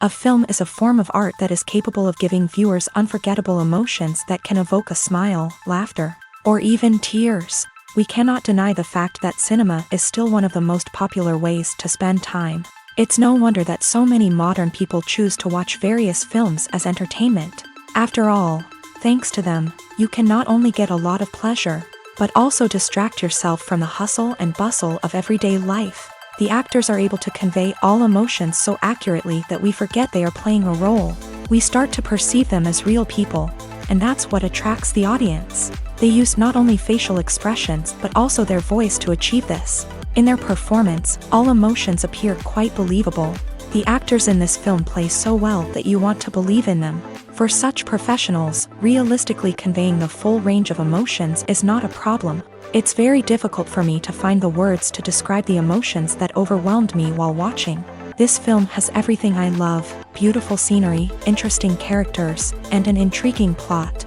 A film is a form of art that is capable of giving viewers unforgettable emotions that can evoke a smile, laughter, or even tears. We cannot deny the fact that cinema is still one of the most popular ways to spend time. It's no wonder that so many modern people choose to watch various films as entertainment. After all, thanks to them, you can not only get a lot of pleasure, but also distract yourself from the hustle and bustle of everyday life. The actors are able to convey all emotions so accurately that we forget they are playing a role. We start to perceive them as real people, and that's what attracts the audience. They use not only facial expressions but also their voice to achieve this. In their performance, all emotions appear quite believable. The actors in this film play so well that you want to believe in them. For such professionals, realistically conveying the full range of emotions is not a problem. It's very difficult for me to find the words to describe the emotions that overwhelmed me while watching. This film has everything I love: beautiful scenery, interesting characters, and an intriguing plot.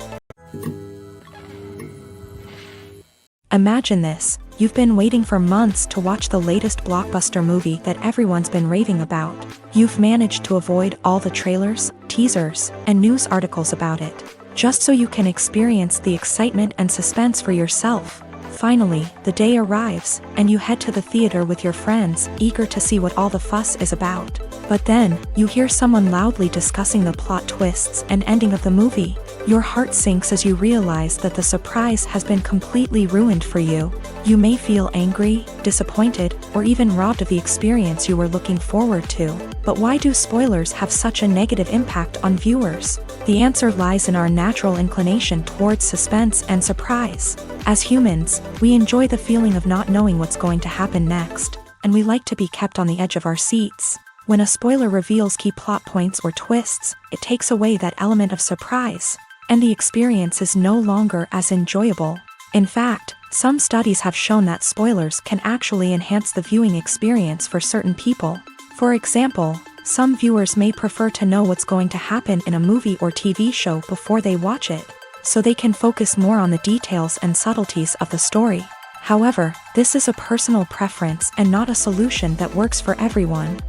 Imagine this: you've been waiting for months to watch the latest blockbuster movie that everyone's been raving about. You've managed to avoid all the trailers, teasers, and news articles about it, just so you can experience the excitement and suspense for yourself. Finally, the day arrives, and you head to the theater with your friends, eager to see what all the fuss is about. But then, you hear someone loudly discussing the plot twists and ending of the movie. Your heart sinks as you realize that the surprise has been completely ruined for you. You may feel angry, disappointed, or even robbed of the experience you were looking forward to. But why do spoilers have such a negative impact on viewers? The answer lies in our natural inclination towards suspense and surprise. As humans, we enjoy the feeling of not knowing what's going to happen next, and we like to be kept on the edge of our seats. When a spoiler reveals key plot points or twists, it takes away that element of surprise, and the experience is no longer as enjoyable. In fact, some studies have shown that spoilers can actually enhance the viewing experience for certain people. For example, some viewers may prefer to know what's going to happen in a movie or TV show before they watch it, so they can focus more on the details and subtleties of the story. However, this is a personal preference and not a solution that works for everyone.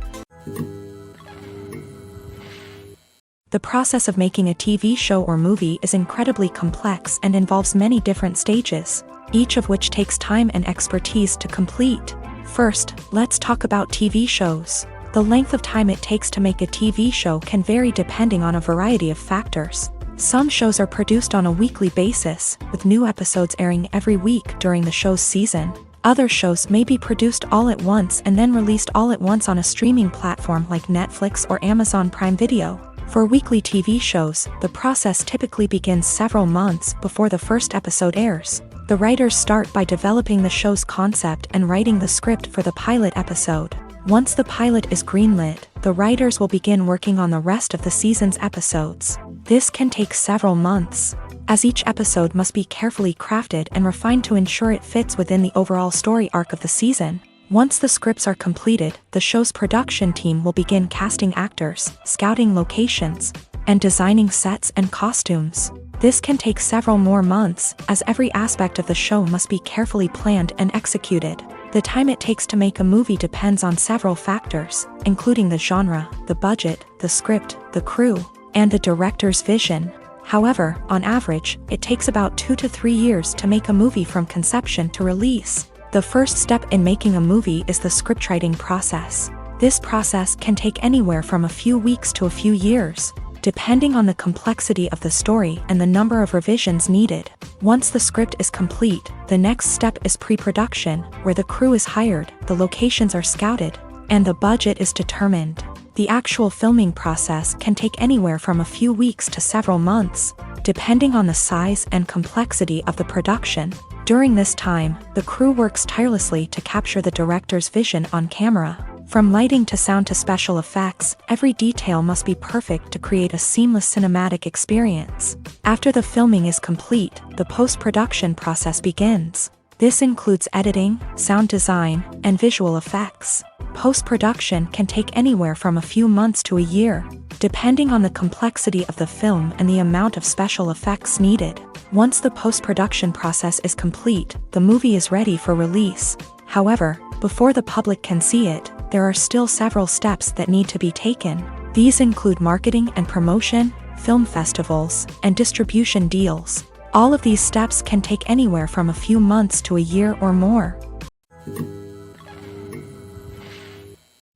The process of making a TV show or movie is incredibly complex and involves many different stages, each of which takes time and expertise to complete. First, let's talk about TV shows. The length of time it takes to make a TV show can vary depending on a variety of factors. Some shows are produced on a weekly basis, with new episodes airing every week during the show's season. Other shows may be produced all at once and then released all at once on a streaming platform like Netflix or Amazon Prime Video. For weekly TV shows, the process typically begins several months before the first episode airs. The writers start by developing the show's concept and writing the script for the pilot episode. Once the pilot is greenlit, the writers will begin working on the rest of the season's episodes. This can take several months, as each episode must be carefully crafted and refined to ensure it fits within the overall story arc of the season. Once the scripts are completed, the show's production team will begin casting actors, scouting locations, and designing sets and costumes. This can take several more months, as every aspect of the show must be carefully planned and executed. The time it takes to make a movie depends on several factors, including the genre, the budget, the script, the crew, and the director's vision. However, on average, it takes about 2 to 3 years to make a movie from conception to release. The first step in making a movie is the scriptwriting process. This process can take anywhere from a few weeks to a few years, depending on the complexity of the story and the number of revisions needed. Once the script is complete, the next step is pre-production, where the crew is hired, the locations are scouted, and the budget is determined. The actual filming process can take anywhere from a few weeks to several months, depending on the size and complexity of the production. During this time, the crew works tirelessly to capture the director's vision on camera. From lighting to sound to special effects, every detail must be perfect to create a seamless cinematic experience. After the filming is complete, the post-production process begins. This includes editing, sound design, and visual effects. Post-production can take anywhere from a few months to a year, depending on the complexity of the film and the amount of special effects needed. Once the post-production process is complete, the movie is ready for release. However, before the public can see it, there are still several steps that need to be taken. These include marketing and promotion, film festivals, and distribution deals. All of these steps can take anywhere from a few months to a year or more.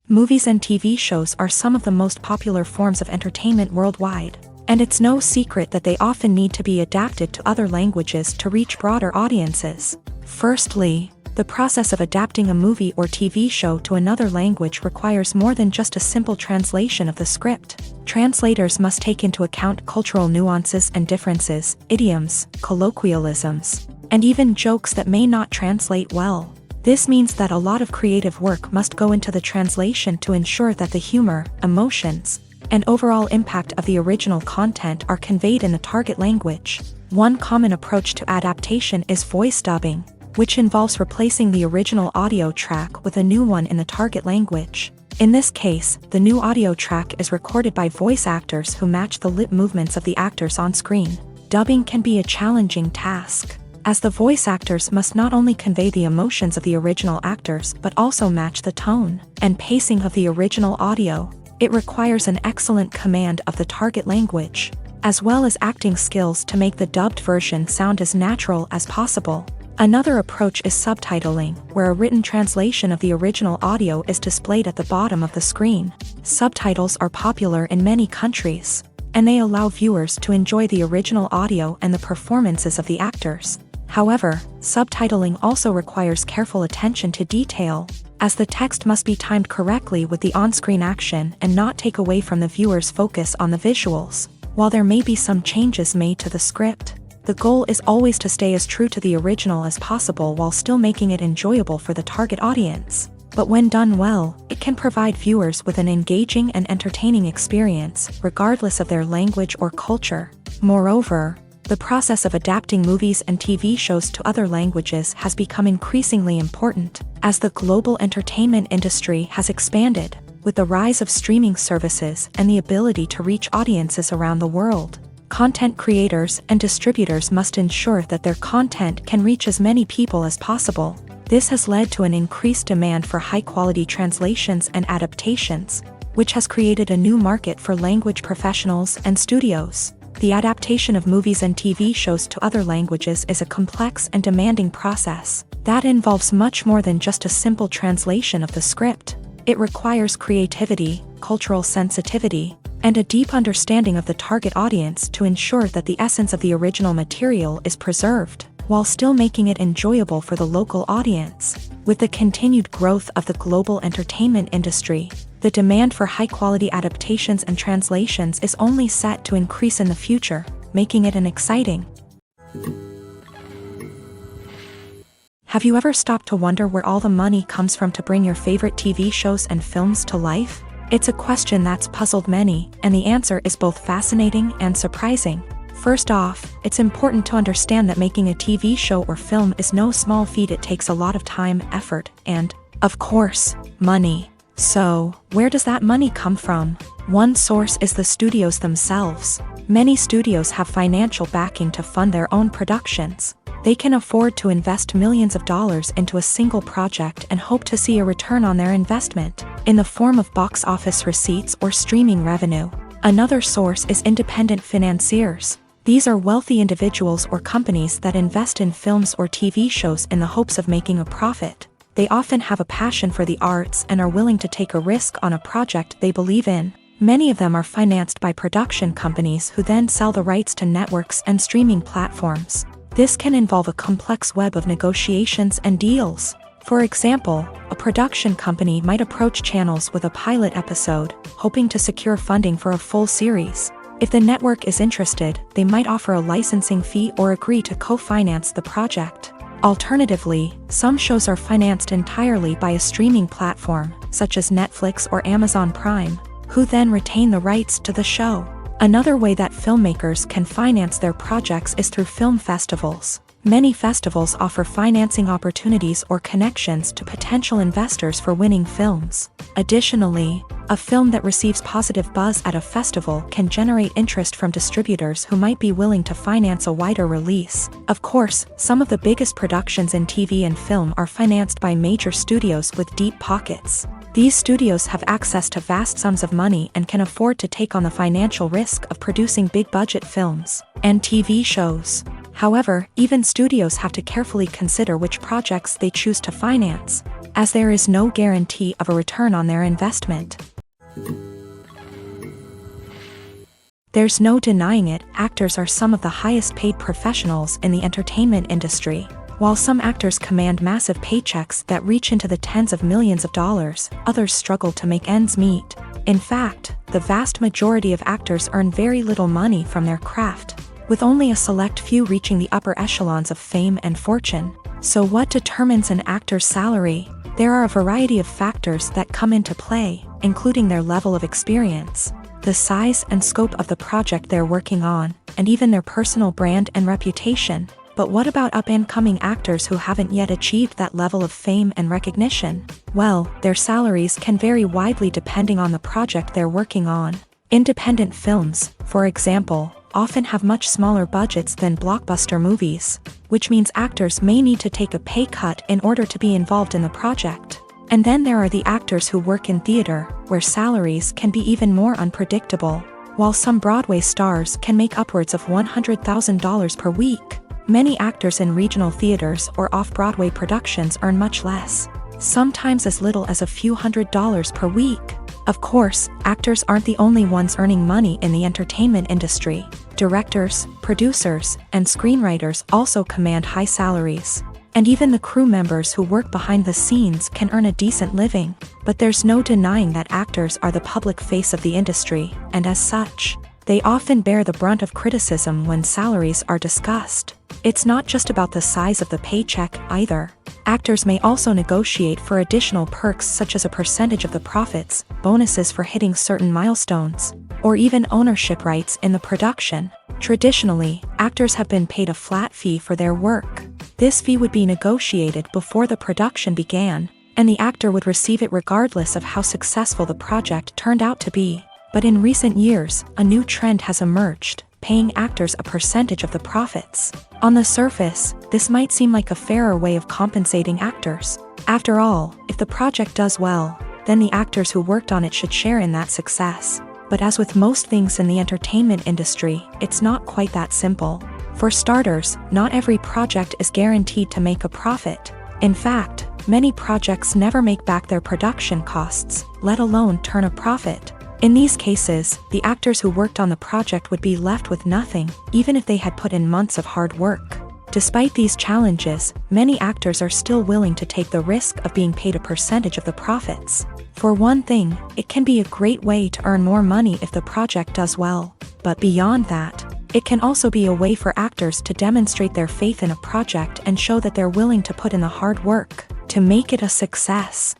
Movies and TV shows are some of the most popular forms of entertainment worldwide, and it's no secret that they often need to be adapted to other languages to reach broader audiences. Firstly, the process of adapting a movie or TV show to another language requires more than just a simple translation of the script. Translators must take into account cultural nuances and differences, idioms, colloquialisms, and even jokes that may not translate well. This means that a lot of creative work must go into the translation to ensure that the humor, emotions, and overall impact of the original content are conveyed in the target language. One common approach to adaptation is voice dubbing, which involves replacing the original audio track with a new one in the target language. In this case, the new audio track is recorded by voice actors who match the lip movements of the actors on screen. Dubbing can be a challenging task, as the voice actors must not only convey the emotions of the original actors but also match the tone and pacing of the original audio. It requires an excellent command of the target language, as well as acting skills to make the dubbed version sound as natural as possible. Another approach is subtitling, where a written translation of the original audio is displayed at the bottom of the screen. Subtitles are popular in many countries, and they allow viewers to enjoy the original audio and the performances of the actors. However, subtitling also requires careful attention to detail, as the text must be timed correctly with the on-screen action and not take away from the viewer's focus on the visuals. While there may be some changes made to the script, the goal is always to stay as true to the original as possible while still making it enjoyable for the target audience. But when done well, it can provide viewers with an engaging and entertaining experience, regardless of their language or culture. Moreover, the process of adapting movies and TV shows to other languages has become increasingly important, as the global entertainment industry has expanded, with the rise of streaming services and the ability to reach audiences around the world. Content creators and distributors must ensure that their content can reach as many people as possible. This has led to an increased demand for high-quality translations and adaptations, which has created a new market for language professionals and studios. The adaptation of movies and TV shows to other languages is a complex and demanding process that involves much more than just a simple translation of the script. It requires creativity, cultural sensitivity, and a deep understanding of the target audience to ensure that the essence of the original material is preserved, while still making it enjoyable for the local audience. With the continued growth of the global entertainment industry, the demand for high-quality adaptations and translations is only set to increase in the future, making it an exciting. Have you ever stopped to wonder where all the money comes from to bring your favorite TV shows and films to life? It's a question that's puzzled many, and the answer is both fascinating and surprising. First off, it's important to understand that making a TV show or film is no small feat. It takes a lot of time, effort, and, of course, money. So, where does that money come from? One source is the studios themselves. Many studios have financial backing to fund their own productions. They can afford to invest millions of dollars into a single project and hope to see a return on their investment, in the form of box office receipts or streaming revenue. Another source is independent financiers. These are wealthy individuals or companies that invest in films or TV shows in the hopes of making a profit. They often have a passion for the arts and are willing to take a risk on a project they believe in. Many of them are financed by production companies who then sell the rights to networks and streaming platforms. This can involve a complex web of negotiations and deals. For example, a production company might approach channels with a pilot episode, hoping to secure funding for a full series. If the network is interested, they might offer a licensing fee or agree to co-finance the project. Alternatively, some shows are financed entirely by a streaming platform, such as Netflix or Amazon Prime, who then retain the rights to the show. Another way that filmmakers can finance their projects is through film festivals. Many festivals offer financing opportunities or connections to potential investors for winning films. Additionally, a film that receives positive buzz at a festival can generate interest from distributors who might be willing to finance a wider release. Of course, some of the biggest productions in TV and film are financed by major studios with deep pockets. These studios have access to vast sums of money and can afford to take on the financial risk of producing big-budget films and TV shows. However, even studios have to carefully consider which projects they choose to finance, as there is no guarantee of a return on their investment. There's no denying it, actors are some of the highest-paid professionals in the entertainment industry. While some actors command massive paychecks that reach into the tens of millions of dollars, others struggle to make ends meet. In fact, the vast majority of actors earn very little money from their craft, with only a select few reaching the upper echelons of fame and fortune. So what determines an actor's salary? There are a variety of factors that come into play, including their level of experience, the size and scope of the project they're working on, and even their personal brand and reputation. But what about up-and-coming actors who haven't yet achieved that level of fame and recognition? Well, their salaries can vary widely depending on the project they're working on. Independent films, for example, often have much smaller budgets than blockbuster movies, which means actors may need to take a pay cut in order to be involved in the project. And then there are the actors who work in theater, where salaries can be even more unpredictable. While some Broadway stars can make upwards of $100,000 per week, many actors in regional theaters or off-Broadway productions earn much less, sometimes as little as a few $100s per week. Of course, actors aren't the only ones earning money in the entertainment industry. Directors, producers, and screenwriters also command high salaries. And even the crew members who work behind the scenes can earn a decent living. But there's no denying that actors are the public face of the industry, and as such, they often bear the brunt of criticism when salaries are discussed. It's not just about the size of the paycheck, either. Actors may also negotiate for additional perks such as a percentage of the profits, bonuses for hitting certain milestones, or even ownership rights in the production. Traditionally, actors have been paid a flat fee for their work. This fee would be negotiated before the production began, and the actor would receive it regardless of how successful the project turned out to be. But in recent years, a new trend has emerged, paying actors a percentage of the profits. On the surface, this might seem like a fairer way of compensating actors. After all, if the project does well, then the actors who worked on it should share in that success. But as with most things in the entertainment industry, it's not quite that simple. For starters, not every project is guaranteed to make a profit. In fact, many projects never make back their production costs, let alone turn a profit. In these cases, the actors who worked on the project would be left with nothing, even if they had put in months of hard work. Despite these challenges, many actors are still willing to take the risk of being paid a percentage of the profits. For one thing, it can be a great way to earn more money if the project does well. But beyond that, it can also be a way for actors to demonstrate their faith in a project and show that they're willing to put in the hard work to make it a success.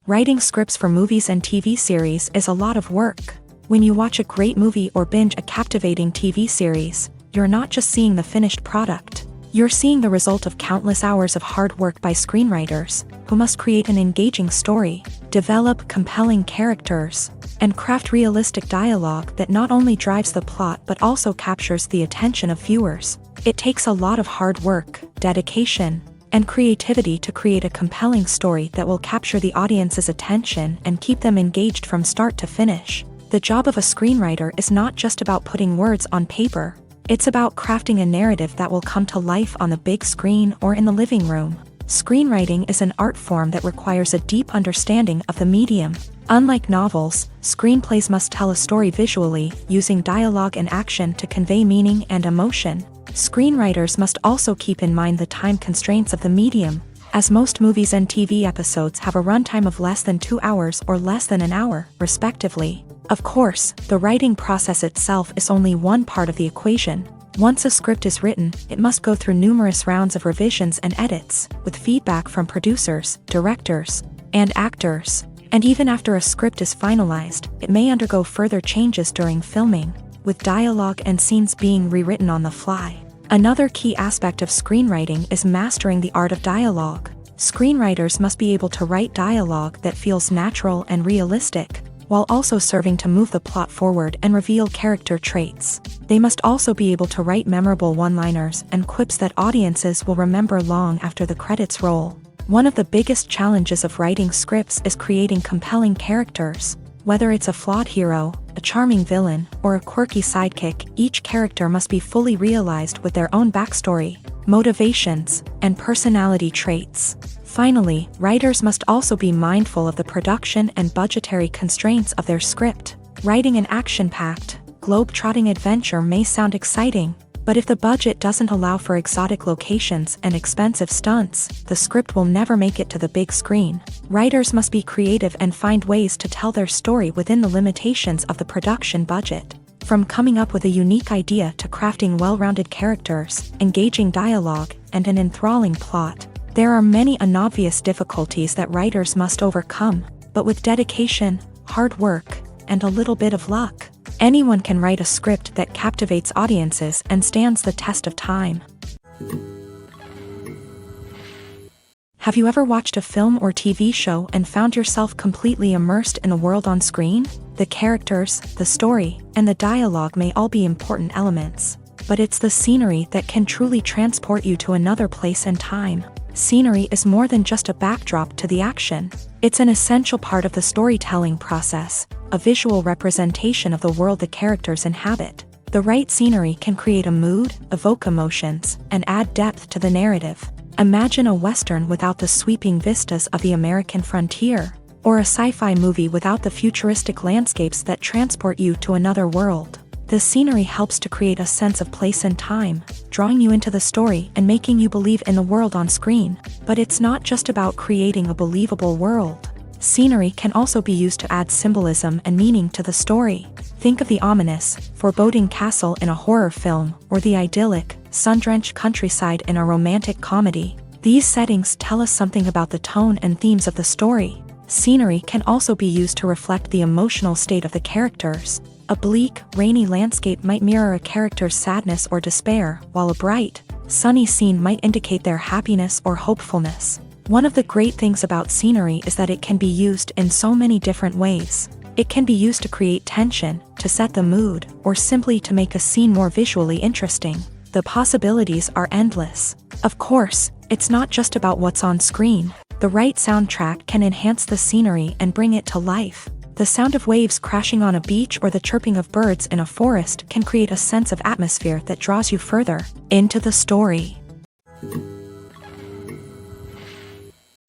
Writing scripts for movies and TV series is a lot of work. When you watch a great movie or binge a captivating TV series, you're not just seeing the finished product. You're seeing the result of countless hours of hard work by screenwriters, who must create an engaging story, develop compelling characters, and craft realistic dialogue that not only drives the plot but also captures the attention of viewers. It takes a lot of hard work, dedication, and creativity to create a compelling story that will capture the audience's attention and keep them engaged from start to finish. The job of a screenwriter is not just about putting words on paper. It's about crafting a narrative that will come to life on the big screen or in the living room. Screenwriting is an art form that requires a deep understanding of the medium. Unlike novels, screenplays must tell a story visually, using dialogue and action to convey meaning and emotion. Screenwriters must also keep in mind the time constraints of the medium, as most movies and TV episodes have a runtime of less than 2 hours or less than an hour, respectively. Of course, the writing process itself is only one part of the equation. Once a script is written, it must go through numerous rounds of revisions and edits, with feedback from producers, directors, and actors. And even after a script is finalized, it may undergo further changes during filming, with dialogue and scenes being rewritten on the fly. Another key aspect of screenwriting is mastering the art of dialogue. Screenwriters must be able to write dialogue that feels natural and realistic, while also serving to move the plot forward and reveal character traits. They must also be able to write memorable one-liners and quips that audiences will remember long after the credits roll. One of the biggest challenges of writing scripts is creating compelling characters. Whether it's a flawed hero, a charming villain, or a quirky sidekick, each character must be fully realized with their own backstory, motivations, and personality traits. Finally, writers must also be mindful of the production and budgetary constraints of their script. Writing an action-packed, globe-trotting adventure may sound exciting, but if the budget doesn't allow for exotic locations and expensive stunts, the script will never make it to the big screen. Writers must be creative and find ways to tell their story within the limitations of the production budget. From coming up with a unique idea to crafting well-rounded characters, engaging dialogue, and an enthralling plot, there are many unobvious difficulties that writers must overcome, but with dedication, hard work, and a little bit of luck, anyone can write a script that captivates audiences and stands the test of time. Have you ever watched a film or TV show and found yourself completely immersed in the world on screen? The characters, the story, and the dialogue may all be important elements, but it's the scenery that can truly transport you to another place and time. Scenery is more than just a backdrop to the action. It's an essential part of the storytelling process, a visual representation of the world the characters inhabit. The right scenery can create a mood, evoke emotions, and add depth to the narrative. Imagine a Western without the sweeping vistas of the American frontier, or a sci-fi movie without the futuristic landscapes that transport you to another world. The scenery helps to create a sense of place and time, drawing you into the story and making you believe in the world on screen. But it's not just about creating a believable world. Scenery can also be used to add symbolism and meaning to the story. Think of the ominous, foreboding castle in a horror film, or the idyllic, sun-drenched countryside in a romantic comedy. These settings tell us something about the tone and themes of the story. Scenery can also be used to reflect the emotional state of the characters. A bleak, rainy landscape might mirror a character's sadness or despair, while a bright, sunny scene might indicate their happiness or hopefulness. One of the great things about scenery is that it can be used in so many different ways. It can be used to create tension, to set the mood, or simply to make a scene more visually interesting. The possibilities are endless. Of course, it's not just about what's on screen. The right soundtrack can enhance the scenery and bring it to life. The sound of waves crashing on a beach or the chirping of birds in a forest can create a sense of atmosphere that draws you further into the story.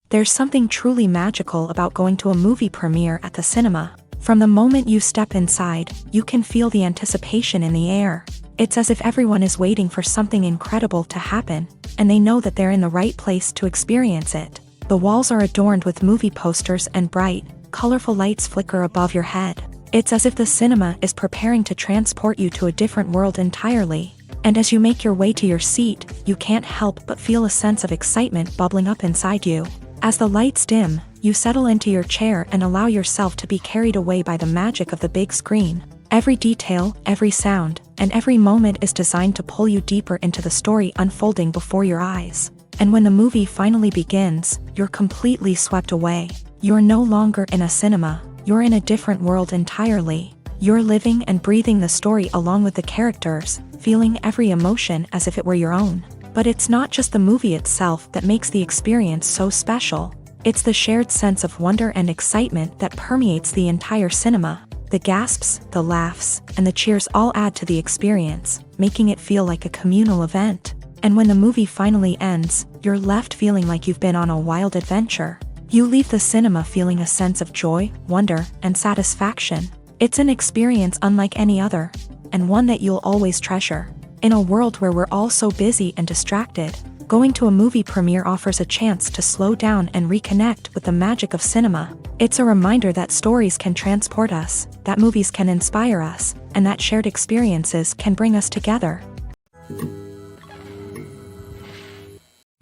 There's something truly magical about going to a movie premiere at the cinema. From the moment you step inside, you can feel the anticipation in the air. It's as if everyone is waiting for something incredible to happen, and they know that they're in the right place to experience it. The walls are adorned with movie posters and bright, colorful lights flicker above your head. It's as if the cinema is preparing to transport you to a different world entirely. And as you make your way to your seat, you can't help but feel a sense of excitement bubbling up inside you. As the lights dim, you settle into your chair and allow yourself to be carried away by the magic of the big screen. Every detail, every sound, and every moment is designed to pull you deeper into the story unfolding before your eyes. And when the movie finally begins, you're completely swept away. You're no longer in a cinema, you're in a different world entirely. You're living and breathing the story along with the characters, feeling every emotion as if it were your own. But it's not just the movie itself that makes the experience so special. It's the shared sense of wonder and excitement that permeates the entire cinema. The gasps, the laughs, and the cheers all add to the experience, making it feel like a communal event. And when the movie finally ends, you're left feeling like you've been on a wild adventure. You leave the cinema feeling a sense of joy, wonder, and satisfaction. It's an experience unlike any other, and one that you'll always treasure. In a world where we're all so busy and distracted, going to a movie premiere offers a chance to slow down and reconnect with the magic of cinema. It's a reminder that stories can transport us, that movies can inspire us, and that shared experiences can bring us together.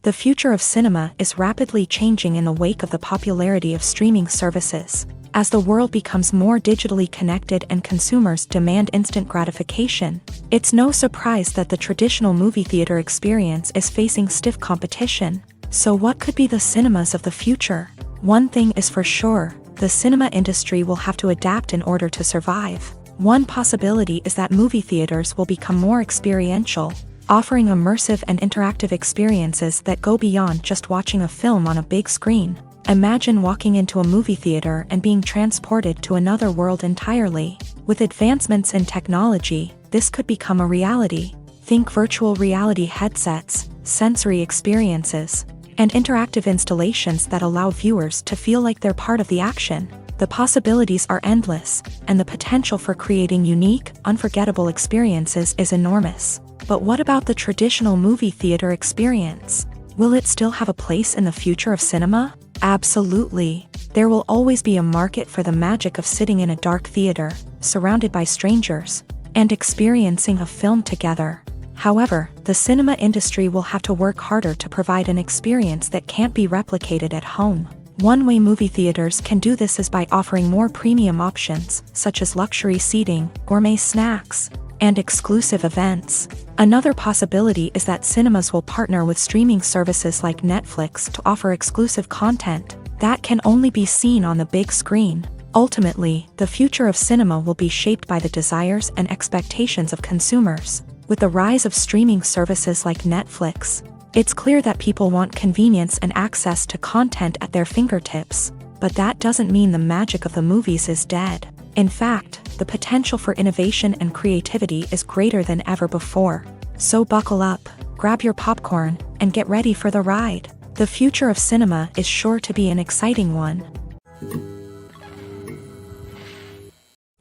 The future of cinema is rapidly changing in the wake of the popularity of streaming services. As the world becomes more digitally connected and consumers demand instant gratification, it's no surprise that the traditional movie theater experience is facing stiff competition. So what could be the cinemas of the future? One thing is for sure, the cinema industry will have to adapt in order to survive. One possibility is that movie theaters will become more experiential. offering immersive and interactive experiences that go beyond just watching a film on a big screen. Imagine walking into a movie theater and being transported to another world entirely. With advancements in technology, this could become a reality. Think virtual reality headsets, sensory experiences, and interactive installations that allow viewers to feel like they're part of the action. The possibilities are endless, and the potential for creating unique, unforgettable experiences is enormous. But what about the traditional movie theater experience? Will it still have a place in the future of cinema? Absolutely. There will always be a market for the magic of sitting in a dark theater, surrounded by strangers, and experiencing a film together. However, the cinema industry will have to work harder to provide an experience that can't be replicated at home. One way movie theaters can do this is by offering more premium options, such as luxury seating, gourmet snacks, and exclusive events. Another possibility is that cinemas will partner with streaming services like Netflix to offer exclusive content that can only be seen on the big screen. Ultimately, the future of cinema will be shaped by the desires and expectations of consumers. With the rise of streaming services like Netflix, it's clear that people want convenience and access to content at their fingertips. But that doesn't mean the magic of the movies is dead. In fact, the potential for innovation and creativity is greater than ever before. So buckle up, grab your popcorn, and get ready for the ride. The future of cinema is sure to be an exciting one.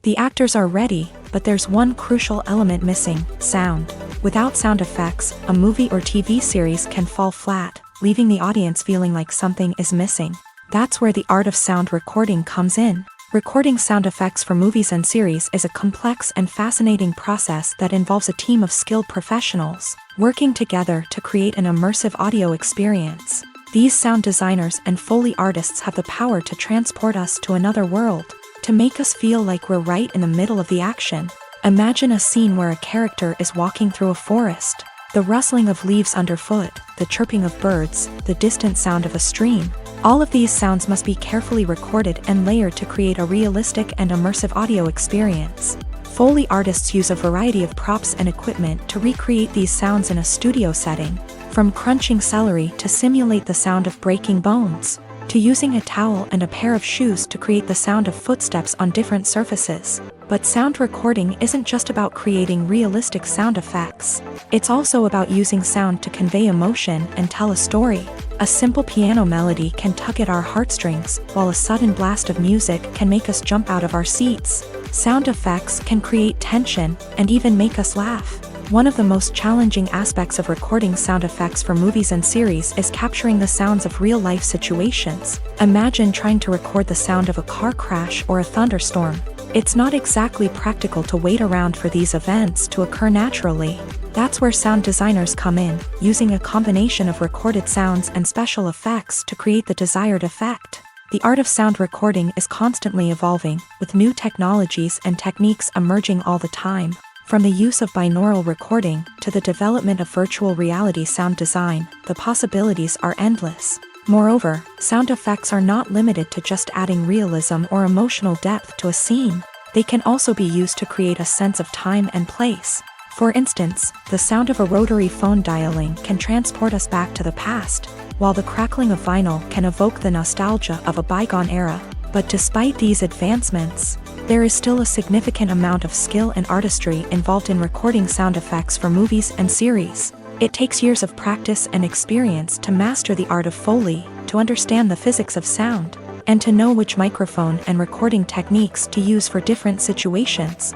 The actors are ready, but there's one crucial element missing: sound. Without sound effects, a movie or TV series can fall flat, leaving the audience feeling like something is missing. That's where the art of sound recording comes in. Recording sound effects for movies and series is a complex and fascinating process that involves a team of skilled professionals working together to create an immersive audio experience. These sound designers and Foley artists have the power to transport us to another world, to make us feel like we're right in the middle of the action. Imagine a scene where a character is walking through a forest. The rustling of leaves underfoot, the chirping of birds, the distant sound of a stream. All of these sounds must be carefully recorded and layered to create a realistic and immersive audio experience. Foley artists use a variety of props and equipment to recreate these sounds in a studio setting, from crunching celery to simulate the sound of breaking bones, to using a towel and a pair of shoes to create the sound of footsteps on different surfaces. But sound recording isn't just about creating realistic sound effects. It's also about using sound to convey emotion and tell a story. A simple piano melody can tug at our heartstrings, while a sudden blast of music can make us jump out of our seats. Sound effects can create tension and even make us laugh. One of the most challenging aspects of recording sound effects for movies and series is capturing the sounds of real-life situations. Imagine trying to record the sound of a car crash or a thunderstorm. It's not exactly practical to wait around for these events to occur naturally. That's where sound designers come in, using a combination of recorded sounds and special effects to create the desired effect. The art of sound recording is constantly evolving, with new technologies and techniques emerging all the time. From the use of binaural recording to the development of virtual reality sound design, the possibilities are endless. Moreover, sound effects are not limited to just adding realism or emotional depth to a scene. They can also be used to create a sense of time and place. For instance, the sound of a rotary phone dialing can transport us back to the past, while the crackling of vinyl can evoke the nostalgia of a bygone era. But despite these advancements, there is still a significant amount of skill and artistry involved in recording sound effects for movies and series. It takes years of practice and experience to master the art of Foley, to understand the physics of sound, and to know which microphone and recording techniques to use for different situations.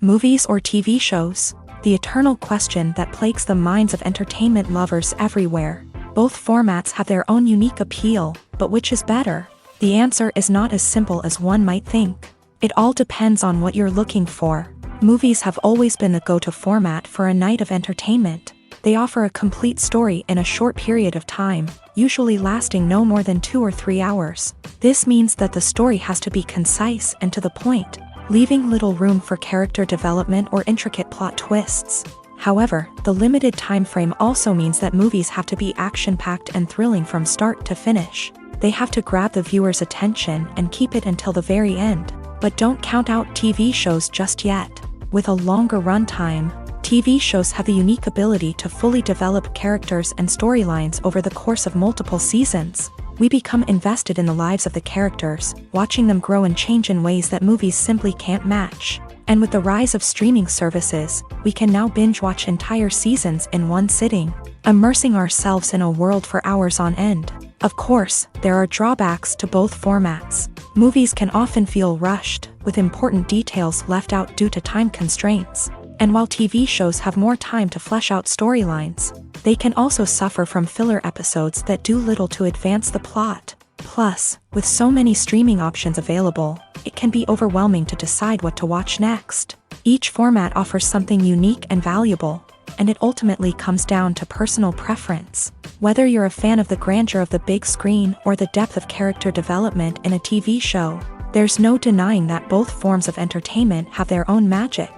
Movies or TV shows? The eternal question that plagues the minds of entertainment lovers everywhere. Both formats have their own unique appeal, but which is better? The answer is not as simple as one might think. It all depends on what you're looking for. Movies have always been the go-to format for a night of entertainment. They offer a complete story in a short period of time, usually lasting no more than 2 or 3 hours. This means that the story has to be concise and to the point, leaving little room for character development or intricate plot twists. However, the limited time frame also means that movies have to be action-packed and thrilling from start to finish. They have to grab the viewer's attention and keep it until the very end. But don't count out TV shows just yet. With a longer runtime, TV shows have the unique ability to fully develop characters and storylines over the course of multiple seasons. We become invested in the lives of the characters, watching them grow and change in ways that movies simply can't match. And with the rise of streaming services, we can now binge-watch entire seasons in one sitting, immersing ourselves in a world for hours on end. Of course, there are drawbacks to both formats. Movies can often feel rushed, with important details left out due to time constraints. And while TV shows have more time to flesh out storylines, they can also suffer from filler episodes that do little to advance the plot. Plus, with so many streaming options available, it can be overwhelming to decide what to watch next. Each format offers something unique and valuable, and it ultimately comes down to personal preference. Whether you're a fan of the grandeur of the big screen or the depth of character development in a TV show, there's no denying that both forms of entertainment have their own magic.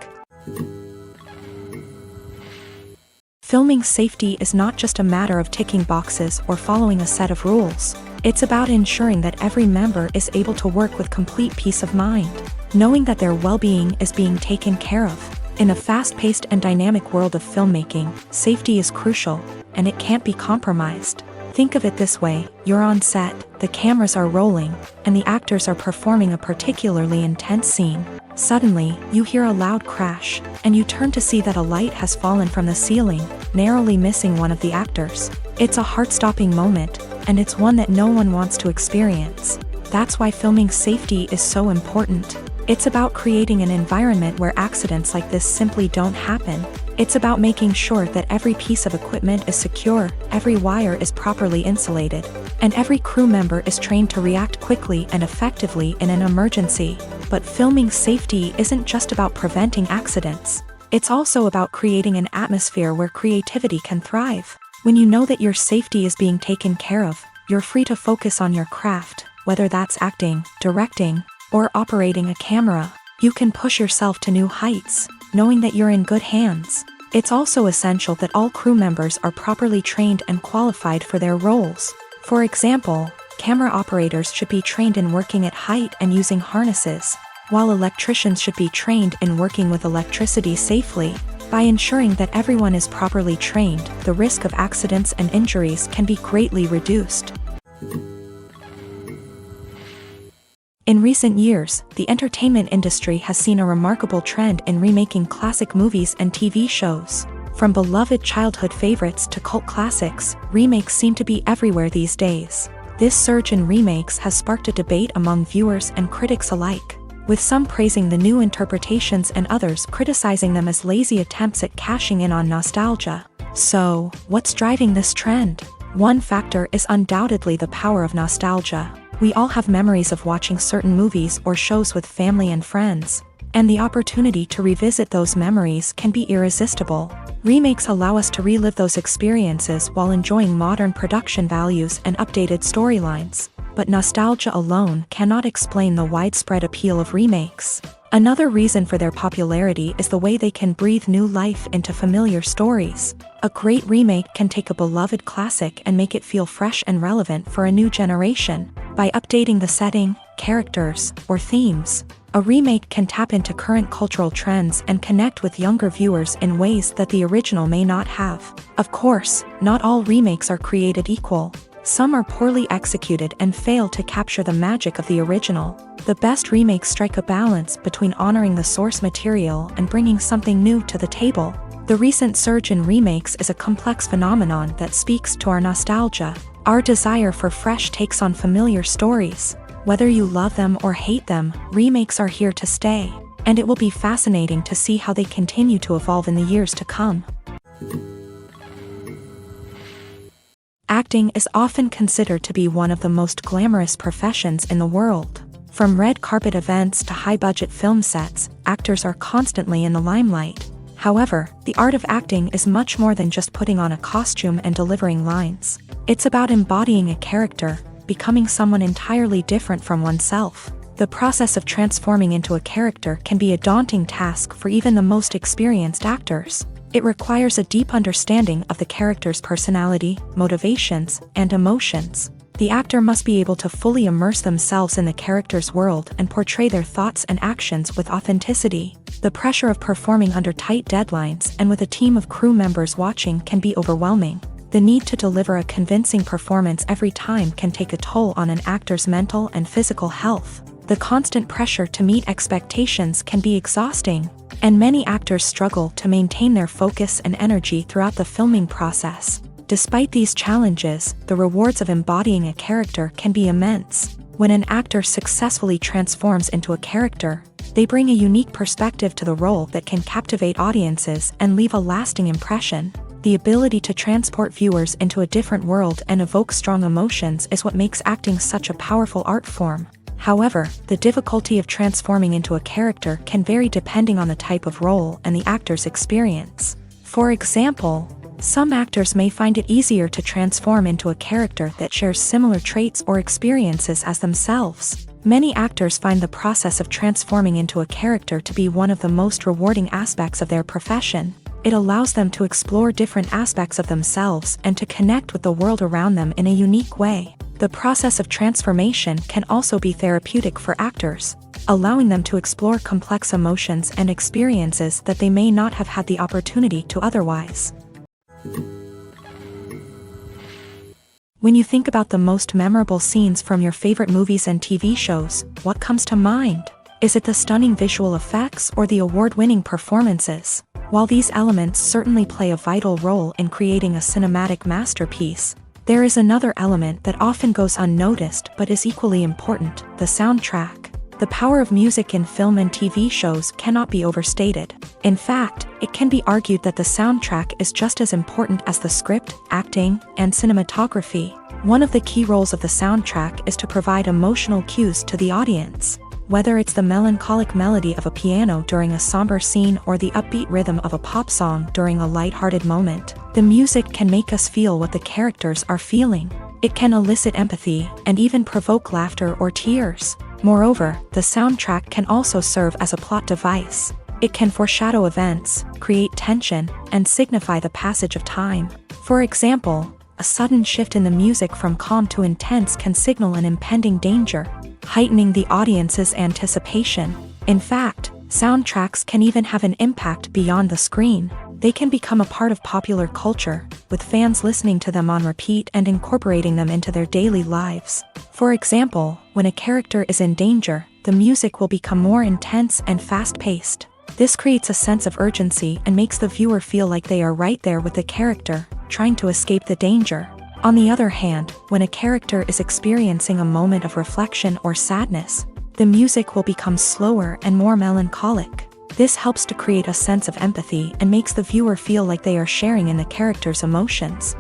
Filming safety is not just a matter of ticking boxes or following a set of rules. It's about ensuring that every member is able to work with complete peace of mind, knowing that their well-being is being taken care of. In a fast-paced and dynamic world of filmmaking, safety is crucial, and it can't be compromised. Think of it this way: you're on set, the cameras are rolling, and the actors are performing a particularly intense scene. Suddenly, you hear a loud crash, and you turn to see that a light has fallen from the ceiling, narrowly missing one of the actors. It's a heart-stopping moment, and it's one that no one wants to experience. That's why filming safety is so important. It's about creating an environment where accidents like this simply don't happen. It's about making sure that every piece of equipment is secure, every wire is properly insulated, and every crew member is trained to react quickly and effectively in an emergency. But filming safety isn't just about preventing accidents. It's also about creating an atmosphere where creativity can thrive. When you know that your safety is being taken care of, you're free to focus on your craft, whether that's acting, directing, or operating a camera. You can push yourself to new heights, knowing that you're in good hands. It's also essential that all crew members are properly trained and qualified for their roles. For example, camera operators should be trained in working at height and using harnesses, while electricians should be trained in working with electricity safely. By ensuring that everyone is properly trained, the risk of accidents and injuries can be greatly reduced. In recent years, the entertainment industry has seen a remarkable trend in remaking classic movies and TV shows. From beloved childhood favorites to cult classics, remakes seem to be everywhere these days. This surge in remakes has sparked a debate among viewers and critics alike, with some praising the new interpretations and others criticizing them as lazy attempts at cashing in on nostalgia. So, what's driving this trend? One factor is undoubtedly the power of nostalgia. We all have memories of watching certain movies or shows with family and friends, and the opportunity to revisit those memories can be irresistible. Remakes allow us to relive those experiences while enjoying modern production values and updated storylines. But nostalgia alone cannot explain the widespread appeal of remakes. Another reason for their popularity is the way they can breathe new life into familiar stories. A great remake can take a beloved classic and make it feel fresh and relevant for a new generation. By updating the setting, characters, or themes, a remake can tap into current cultural trends and connect with younger viewers in ways that the original may not have. Of course, not all remakes are created equal. Some are poorly executed and fail to capture the magic of the original. The best remakes strike a balance between honoring the source material and bringing something new to the table. The recent surge in remakes is a complex phenomenon that speaks to our nostalgia, our desire for fresh takes on familiar stories. Whether you love them or hate them, remakes are here to stay, and it will be fascinating to see how they continue to evolve in the years to come. Acting is often considered to be one of the most glamorous professions in the world. From red carpet events to high-budget film sets, actors are constantly in the limelight. However, the art of acting is much more than just putting on a costume and delivering lines. It's about embodying a character, becoming someone entirely different from oneself. The process of transforming into a character can be a daunting task for even the most experienced actors. It requires a deep understanding of the character's personality, motivations, and emotions. The actor must be able to fully immerse themselves in the character's world and portray their thoughts and actions with authenticity. The pressure of performing under tight deadlines and with a team of crew members watching can be overwhelming. The need to deliver a convincing performance every time can take a toll on an actor's mental and physical health. The constant pressure to meet expectations can be exhausting, and many actors struggle to maintain their focus and energy throughout the filming process. Despite these challenges, the rewards of embodying a character can be immense. When an actor successfully transforms into a character, they bring a unique perspective to the role that can captivate audiences and leave a lasting impression. The ability to transport viewers into a different world and evoke strong emotions is what makes acting such a powerful art form. However, the difficulty of transforming into a character can vary depending on the type of role and the actor's experience. For example, some actors may find it easier to transform into a character that shares similar traits or experiences as themselves. Many actors find the process of transforming into a character to be one of the most rewarding aspects of their profession. It allows them to explore different aspects of themselves and to connect with the world around them in a unique way. The process of transformation can also be therapeutic for actors, allowing them to explore complex emotions and experiences that they may not have had the opportunity to otherwise. When you think about the most memorable scenes from your favorite movies and TV shows, what comes to mind? Is it the stunning visual effects or the award-winning performances? While these elements certainly play a vital role in creating a cinematic masterpiece, there is another element that often goes unnoticed but is equally important: the soundtrack. The power of music in film and TV shows cannot be overstated. In fact, it can be argued that the soundtrack is just as important as the script, acting, and cinematography. One of the key roles of the soundtrack is to provide emotional cues to the audience. Whether it's the melancholic melody of a piano during a somber scene or the upbeat rhythm of a pop song during a light-hearted moment, the music can make us feel what the characters are feeling. It can elicit empathy and even provoke laughter or tears. Moreover, the soundtrack can also serve as a plot device. It can foreshadow events, create tension, and signify the passage of time. For example, a sudden shift in the music from calm to intense can signal an impending danger, heightening the audience's anticipation. In fact, soundtracks can even have an impact beyond the screen. They can become a part of popular culture, with fans listening to them on repeat and incorporating them into their daily lives. For example, when a character is in danger, the music will become more intense and fast-paced. This creates a sense of urgency and makes the viewer feel like they are right there with the character, trying to escape the danger. On the other hand, when a character is experiencing a moment of reflection or sadness, the music will become slower and more melancholic. This helps to create a sense of empathy and makes the viewer feel like they are sharing in the character's emotions.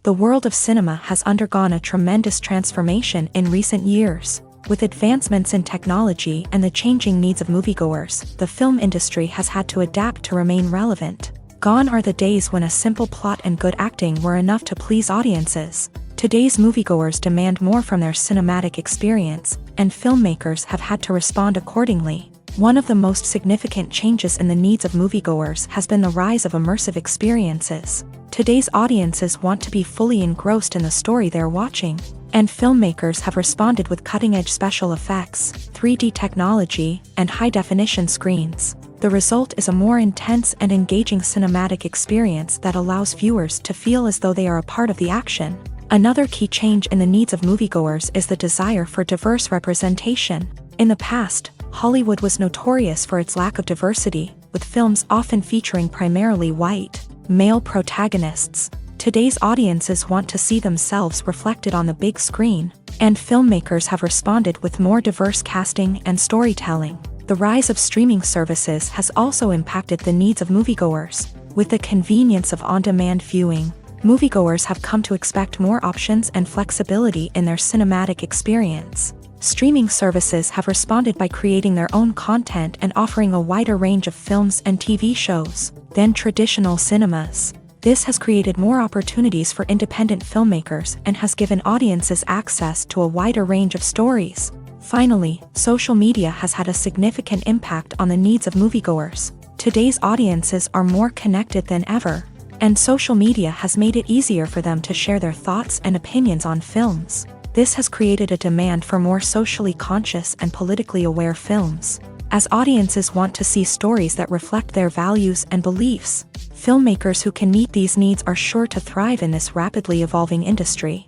The world of cinema has undergone a tremendous transformation in recent years. With advancements in technology and the changing needs of moviegoers, the film industry has had to adapt to remain relevant. Gone are the days when a simple plot and good acting were enough to please audiences. Today's moviegoers demand more from their cinematic experience, and filmmakers have had to respond accordingly. One of the most significant changes in the needs of moviegoers has been the rise of immersive experiences. Today's audiences want to be fully engrossed in the story they're watching, and filmmakers have responded with cutting-edge special effects, 3D technology, and high-definition screens. The result is a more intense and engaging cinematic experience that allows viewers to feel as though they are a part of the action. Another key change in the needs of moviegoers is the desire for diverse representation. In the past, Hollywood was notorious for its lack of diversity, with films often featuring primarily white, male protagonists. Today's audiences want to see themselves reflected on the big screen, and filmmakers have responded with more diverse casting and storytelling. The rise of streaming services has also impacted the needs of moviegoers. With the convenience of on-demand viewing, moviegoers have come to expect more options and flexibility in their cinematic experience. Streaming services have responded by creating their own content and offering a wider range of films and TV shows than traditional cinemas. This has created more opportunities for independent filmmakers and has given audiences access to a wider range of stories. Finally, social media has had a significant impact on the needs of moviegoers. Today's audiences are more connected than ever. And social media has made it easier for them to share their thoughts and opinions on films. This has created a demand for more socially conscious and politically aware films. As audiences want to see stories that reflect their values and beliefs, filmmakers who can meet these needs are sure to thrive in this rapidly evolving industry.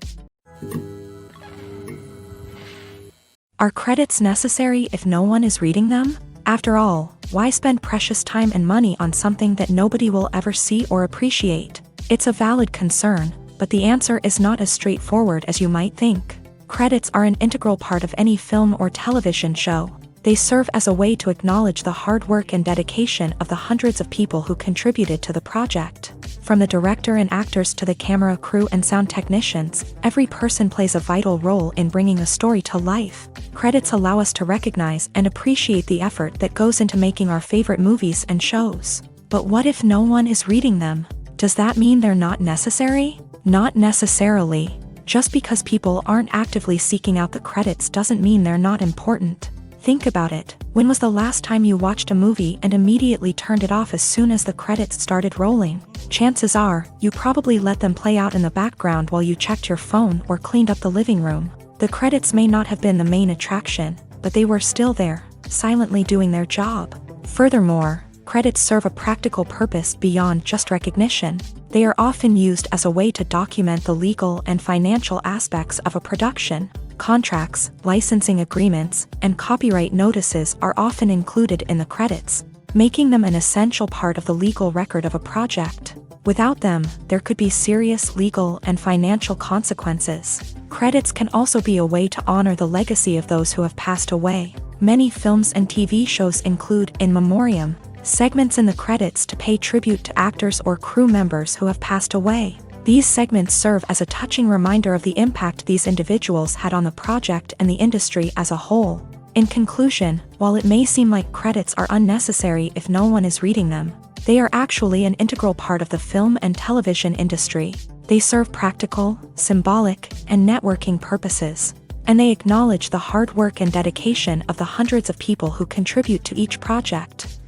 Are credits necessary if no one is reading them? After all, why spend precious time and money on something that nobody will ever see or appreciate? It's a valid concern, but the answer is not as straightforward as you might think. Credits are an integral part of any film or television show. They serve as a way to acknowledge the hard work and dedication of the hundreds of people who contributed to the project. From the director and actors to the camera crew and sound technicians, every person plays a vital role in bringing a story to life. Credits allow us to recognize and appreciate the effort that goes into making our favorite movies and shows. But what if no one is reading them? Does that mean they're not necessary? Not necessarily. Just because people aren't actively seeking out the credits doesn't mean they're not important. Think about it. When was the last time you watched a movie and immediately turned it off as soon as the credits started rolling? Chances are, you probably let them play out in the background while you checked your phone or cleaned up the living room. The credits may not have been the main attraction, but they were still there, silently doing their job. Furthermore, credits serve a practical purpose beyond just recognition. They are often used as a way to document the legal and financial aspects of a production. Contracts, licensing agreements, and copyright notices are often included in the credits, making them an essential part of the legal record of a project. Without them, there could be serious legal and financial consequences. Credits can also be a way to honor the legacy of those who have passed away. Many films and TV shows include in memoriam segments in the credits to pay tribute to actors or crew members who have passed away. These segments serve as a touching reminder of the impact these individuals had on the project and the industry as a whole. In conclusion, while it may seem like credits are unnecessary if no one is reading them, they are actually an integral part of the film and television industry. They serve practical, symbolic, and networking purposes, and they acknowledge the hard work and dedication of the hundreds of people who contribute to each project.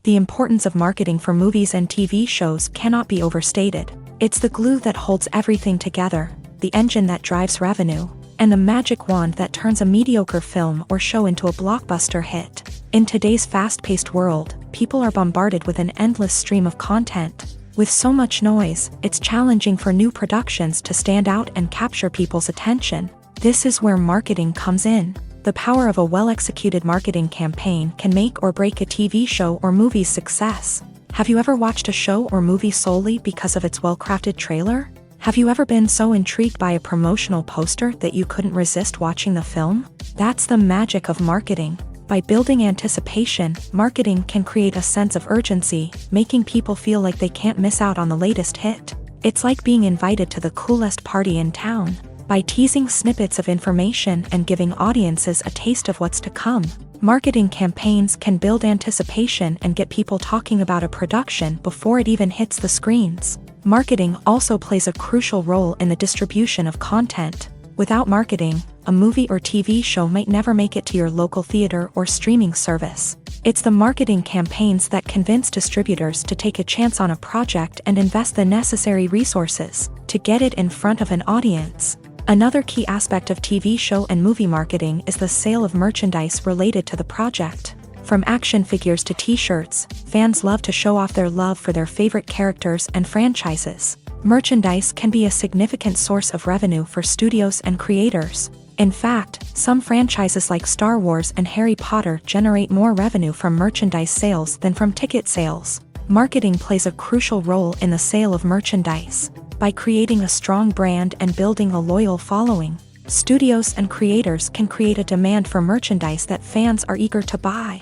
The importance of marketing for movies and TV shows cannot be overstated. It's the glue that holds everything together, the engine that drives revenue, and the magic wand that turns a mediocre film or show into a blockbuster hit. In today's fast-paced world, people are bombarded with an endless stream of content. With so much noise, it's challenging for new productions to stand out and capture people's attention. This is where marketing comes in. The power of a well-executed marketing campaign can make or break a TV show or movie's success. Have you ever watched a show or movie solely because of its well-crafted trailer? Have you ever been so intrigued by a promotional poster that you couldn't resist watching the film? That's the magic of marketing. By building anticipation, marketing can create a sense of urgency, making people feel like they can't miss out on the latest hit. It's like being invited to the coolest party in town. By teasing snippets of information and giving audiences a taste of what's to come, marketing campaigns can build anticipation and get people talking about a production before it even hits the screens. Marketing also plays a crucial role in the distribution of content. Without marketing, a movie or TV show might never make it to your local theater or streaming service. It's the marketing campaigns that convince distributors to take a chance on a project and invest the necessary resources to get it in front of an audience. Another key aspect of TV show and movie marketing is the sale of merchandise related to the project. From action figures to t-shirts, fans love to show off their love for their favorite characters and franchises. Merchandise can be a significant source of revenue for studios and creators. In fact, some franchises like Star Wars and Harry Potter generate more revenue from merchandise sales than from ticket sales. Marketing plays a crucial role in the sale of merchandise. By creating a strong brand and building a loyal following, studios and creators can create a demand for merchandise that fans are eager to buy.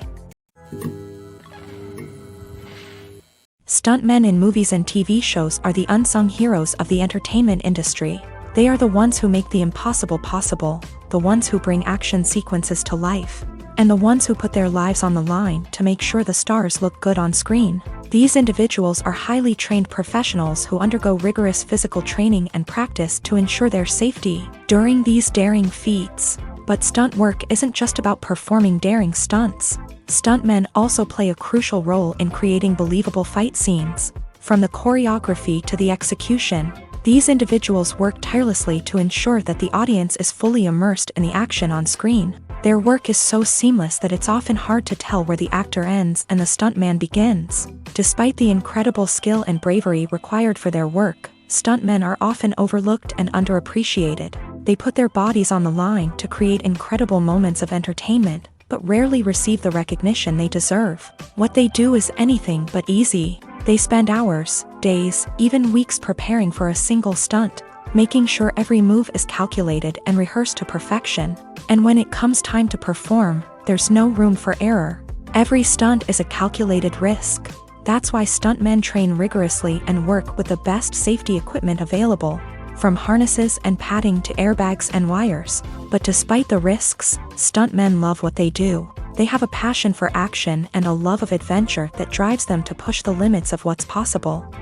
Stuntmen in movies and TV shows are the unsung heroes of the entertainment industry. They are the ones who make the impossible possible, the ones who bring action sequences to life, and the ones who put their lives on the line to make sure the stars look good on screen. These individuals are highly trained professionals who undergo rigorous physical training and practice to ensure their safety. During these daring feats, But stunt work isn't just about performing daring stunts. Stuntmen also play a crucial role in creating believable fight scenes. From the choreography to the execution, these individuals work tirelessly to ensure that the audience is fully immersed in the action on screen. Their work is so seamless that it's often hard to tell where the actor ends and the stuntman begins. Despite the incredible skill and bravery required for their work, stuntmen are often overlooked and underappreciated. They put their bodies on the line to create incredible moments of entertainment, but rarely receive the recognition they deserve. What they do is anything but easy. They spend hours, days, even weeks preparing for a single stunt, making sure every move is calculated and rehearsed to perfection. And when it comes time to perform, there's no room for error. Every stunt is a calculated risk. That's why stuntmen train rigorously and work with the best safety equipment available, from harnesses and padding to airbags and wires. But despite the risks, stuntmen love what they do. They have a passion for action and a love of adventure that drives them to push the limits of what's possible.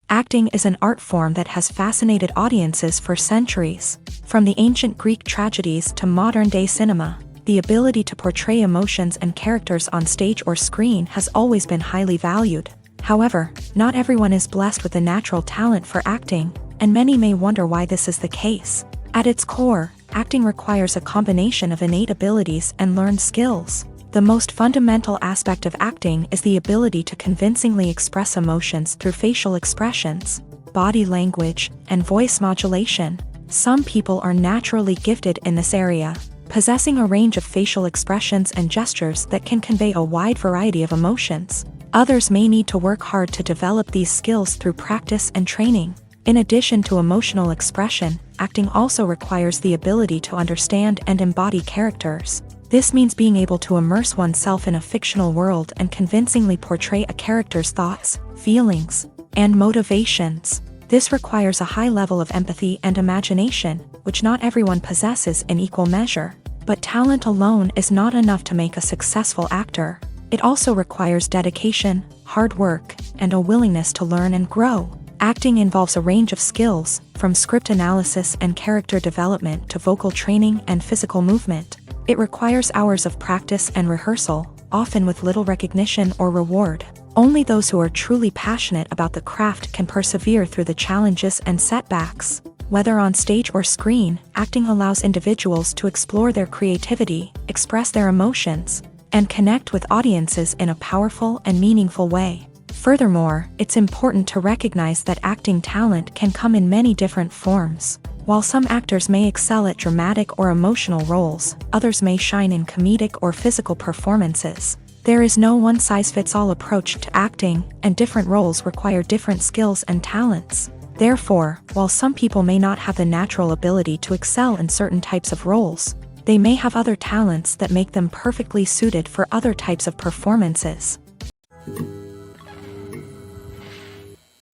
Acting is an art form that has fascinated audiences for centuries. From the ancient Greek tragedies to modern-day cinema, the ability to portray emotions and characters on stage or screen has always been highly valued. However, not everyone is blessed with a natural talent for acting, and many may wonder why this is the case. At its core, acting requires a combination of innate abilities and learned skills. The most fundamental aspect of acting is the ability to convincingly express emotions through facial expressions, body language, and voice modulation. Some people are naturally gifted in this area, possessing a range of facial expressions and gestures that can convey a wide variety of emotions. Others may need to work hard to develop these skills through practice and training. In addition to emotional expression, acting also requires the ability to understand and embody characters. This means being able to immerse oneself in a fictional world and convincingly portray a character's thoughts, feelings, and motivations. This requires a high level of empathy and imagination, which not everyone possesses in equal measure. But talent alone is not enough to make a successful actor. It also requires dedication, hard work, and a willingness to learn and grow. Acting involves a range of skills, from script analysis and character development to vocal training and physical movement. It requires hours of practice and rehearsal, often with little recognition or reward. Only those who are truly passionate about the craft can persevere through the challenges and setbacks. Whether on stage or screen, acting allows individuals to explore their creativity, express their emotions, and connect with audiences in a powerful and meaningful way. Furthermore, it's important to recognize that acting talent can come in many different forms. While some actors may excel at dramatic or emotional roles, others may shine in comedic or physical performances. There is no one-size-fits-all approach to acting, and different roles require different skills and talents. Therefore, while some people may not have the natural ability to excel in certain types of roles, they may have other talents that make them perfectly suited for other types of performances.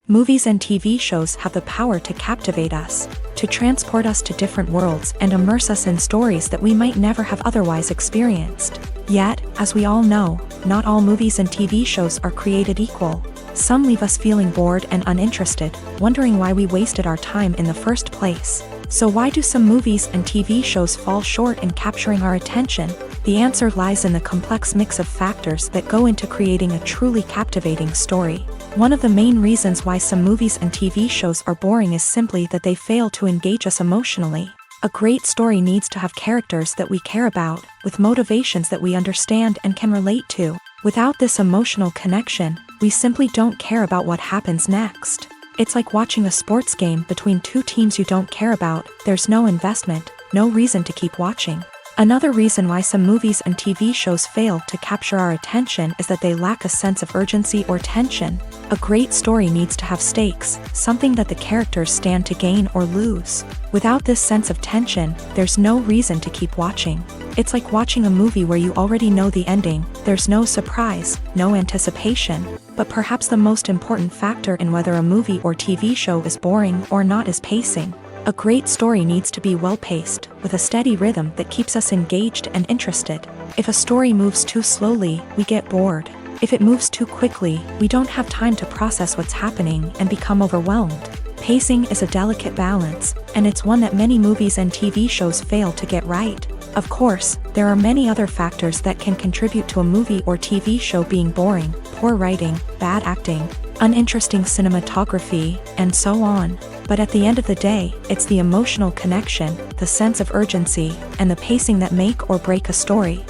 Movies and TV shows have the power to captivate us, to transport us to different worlds and immerse us in stories that we might never have otherwise experienced. Yet, as we all know, not all movies and TV shows are created equal. Some leave us feeling bored and uninterested, wondering why we wasted our time in the first place. So why do some movies and TV shows fall short in capturing our attention? The answer lies in the complex mix of factors that go into creating a truly captivating story. One of the main reasons why some movies and TV shows are boring is simply that they fail to engage us emotionally. A great story needs to have characters that we care about, with motivations that we understand and can relate to. Without this emotional connection, we simply don't care about what happens next. It's like watching a sports game between two teams you don't care about. There's no investment, no reason to keep watching. Another reason why some movies and TV shows fail to capture our attention is that they lack a sense of urgency or tension. A great story needs to have stakes, something that the characters stand to gain or lose. Without this sense of tension, there's no reason to keep watching. It's like watching a movie where you already know the ending. There's no surprise, no anticipation. But perhaps the most important factor in whether a movie or TV show is boring or not is pacing. A great story needs to be well-paced, with a steady rhythm that keeps us engaged and interested. If a story moves too slowly, we get bored. If it moves too quickly, we don't have time to process what's happening and become overwhelmed. Pacing is a delicate balance, and it's one that many movies and TV shows fail to get right. Of course, there are many other factors that can contribute to a movie or TV show being boring: poor writing, bad acting, uninteresting cinematography, and so on. But at the end of the day, it's the emotional connection, the sense of urgency, and the pacing that make or break a story.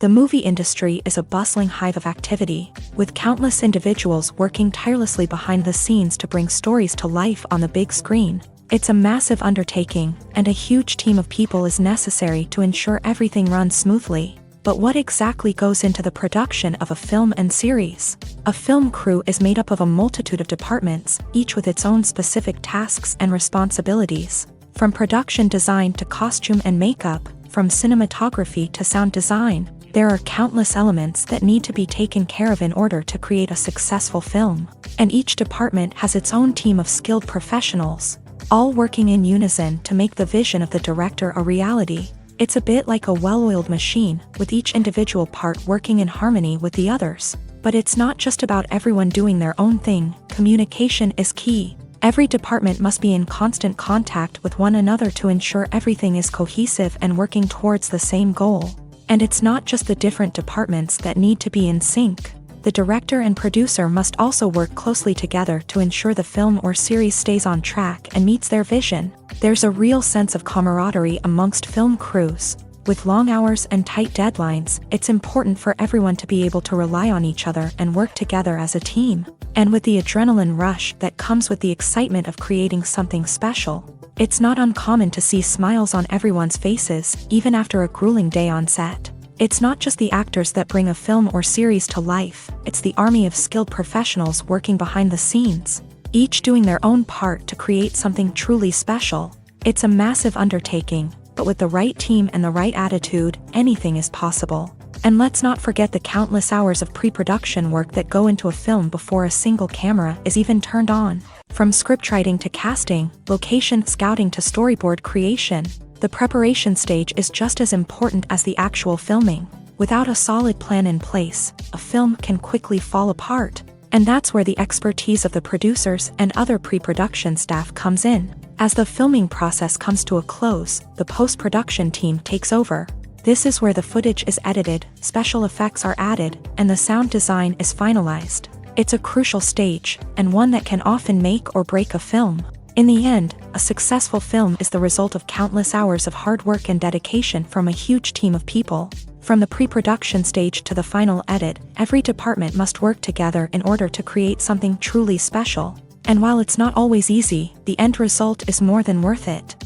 The movie industry is a bustling hive of activity, with countless individuals working tirelessly behind the scenes to bring stories to life on the big screen. It's a massive undertaking, and a huge team of people is necessary to ensure everything runs smoothly. But what exactly goes into the production of a film and series? A film crew is made up of a multitude of departments, each with its own specific tasks and responsibilities. From production design to costume and makeup, from cinematography to sound design, there are countless elements that need to be taken care of in order to create a successful film. And each department has its own team of skilled professionals, all working in unison to make the vision of the director a reality. It's a bit like a well-oiled machine, with each individual part working in harmony with the others. But it's not just about everyone doing their own thing. Communication is key. Every department must be in constant contact with one another to ensure everything is cohesive and working towards the same goal. And it's not just the different departments that need to be in sync. The director and producer must also work closely together to ensure the film or series stays on track and meets their vision. There's a real sense of camaraderie amongst film crews. With long hours and tight deadlines, it's important for everyone to be able to rely on each other and work together as a team. And with the adrenaline rush that comes with the excitement of creating something special, it's not uncommon to see smiles on everyone's faces, even after a grueling day on set. It's not just the actors that bring a film or series to life, it's the army of skilled professionals working behind the scenes, each doing their own part to create something truly special. It's a massive undertaking, but with the right team and the right attitude, anything is possible. And let's not forget the countless hours of pre-production work that go into a film before a single camera is even turned on. From scriptwriting to casting, location scouting to storyboard creation, the preparation stage is just as important as the actual filming. Without a solid plan in place, a film can quickly fall apart. And that's where the expertise of the producers and other pre-production staff comes in. As the filming process comes to a close, the post-production team takes over. This is where the footage is edited, special effects are added, and the sound design is finalized. It's a crucial stage, and one that can often make or break a film. In the end, a successful film is the result of countless hours of hard work and dedication from a huge team of people. From the pre-production stage to the final edit, every department must work together in order to create something truly special. And while it's not always easy, the end result is more than worth it.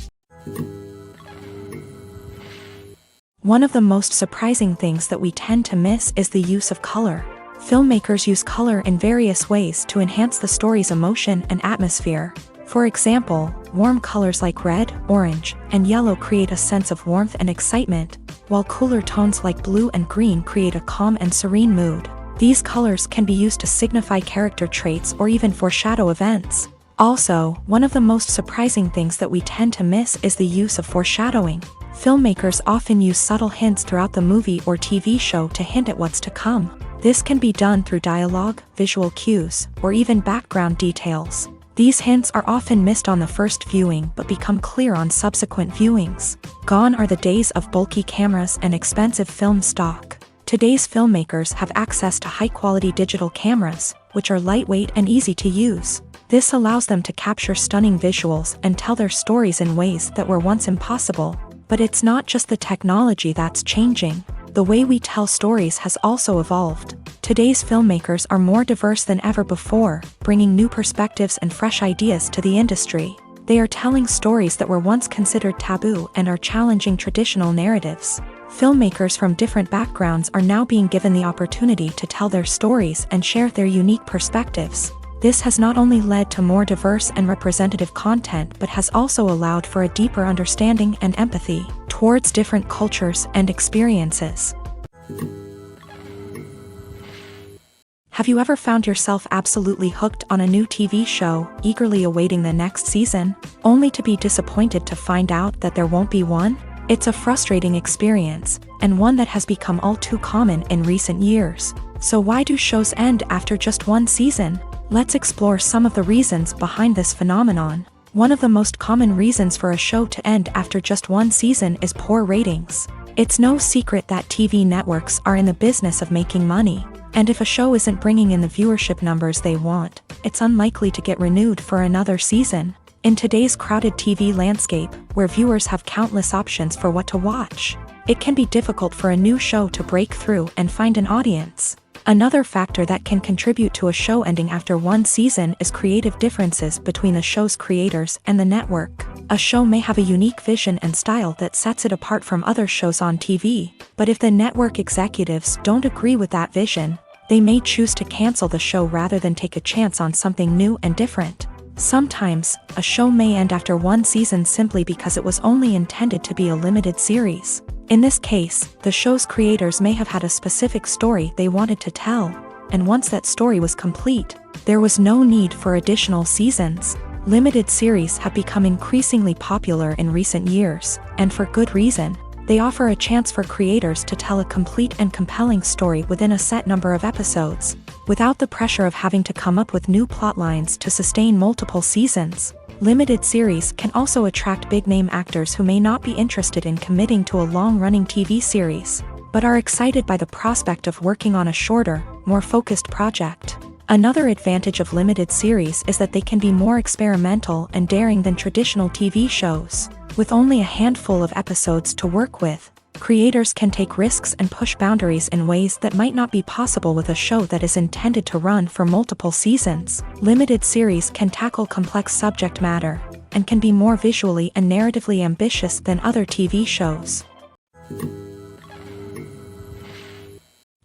One of the most surprising things that we tend to miss is the use of color. Filmmakers use color in various ways to enhance the story's emotion and atmosphere. For example, warm colors like red, orange, and yellow create a sense of warmth and excitement, while cooler tones like blue and green create a calm and serene mood. These colors can be used to signify character traits or even foreshadow events. Also, one of the most surprising things that we tend to miss is the use of foreshadowing. Filmmakers often use subtle hints throughout the movie or TV show to hint at what's to come. This can be done through dialogue, visual cues, or even background details. These hints are often missed on the first viewing but become clear on subsequent viewings. Gone are the days of bulky cameras and expensive film stock. Today's filmmakers have access to high-quality digital cameras, which are lightweight and easy to use. This allows them to capture stunning visuals and tell their stories in ways that were once impossible. But it's not just the technology that's changing. The way we tell stories has also evolved. Today's filmmakers are more diverse than ever before, bringing new perspectives and fresh ideas to the industry. They are telling stories that were once considered taboo and are challenging traditional narratives. Filmmakers from different backgrounds are now being given the opportunity to tell their stories and share their unique perspectives. This has not only led to more diverse and representative content but has also allowed for a deeper understanding and empathy towards different cultures and experiences. Have you ever found yourself absolutely hooked on a new TV show, eagerly awaiting the next season, only to be disappointed to find out that there won't be one? It's a frustrating experience, and one that has become all too common in recent years. So why do shows end after just one season? Let's explore some of the reasons behind this phenomenon. One of the most common reasons for a show to end after just one season is poor ratings. It's no secret that TV networks are in the business of making money, and if a show isn't bringing in the viewership numbers they want, it's unlikely to get renewed for another season. In today's crowded TV landscape, where viewers have countless options for what to watch, it can be difficult for a new show to break through and find an audience. Another factor that can contribute to a show ending after one season is creative differences between the show's creators and the network. A show may have a unique vision and style that sets it apart from other shows on TV, but if the network executives don't agree with that vision, they may choose to cancel the show rather than take a chance on something new and different. Sometimes, a show may end after one season simply because it was only intended to be a limited series. In this case, the show's creators may have had a specific story they wanted to tell, and once that story was complete, there was no need for additional seasons. Limited series have become increasingly popular in recent years, and for good reason. They offer a chance for creators to tell a complete and compelling story within a set number of episodes, without the pressure of having to come up with new plotlines to sustain multiple seasons. Limited series can also attract big-name actors who may not be interested in committing to a long-running TV series, but are excited by the prospect of working on a shorter, more focused project. Another advantage of limited series is that they can be more experimental and daring than traditional TV shows. With only a handful of episodes to work with, creators can take risks and push boundaries in ways that might not be possible with a show that is intended to run for multiple seasons. Limited series can tackle complex subject matter, and can be more visually and narratively ambitious than other TV shows.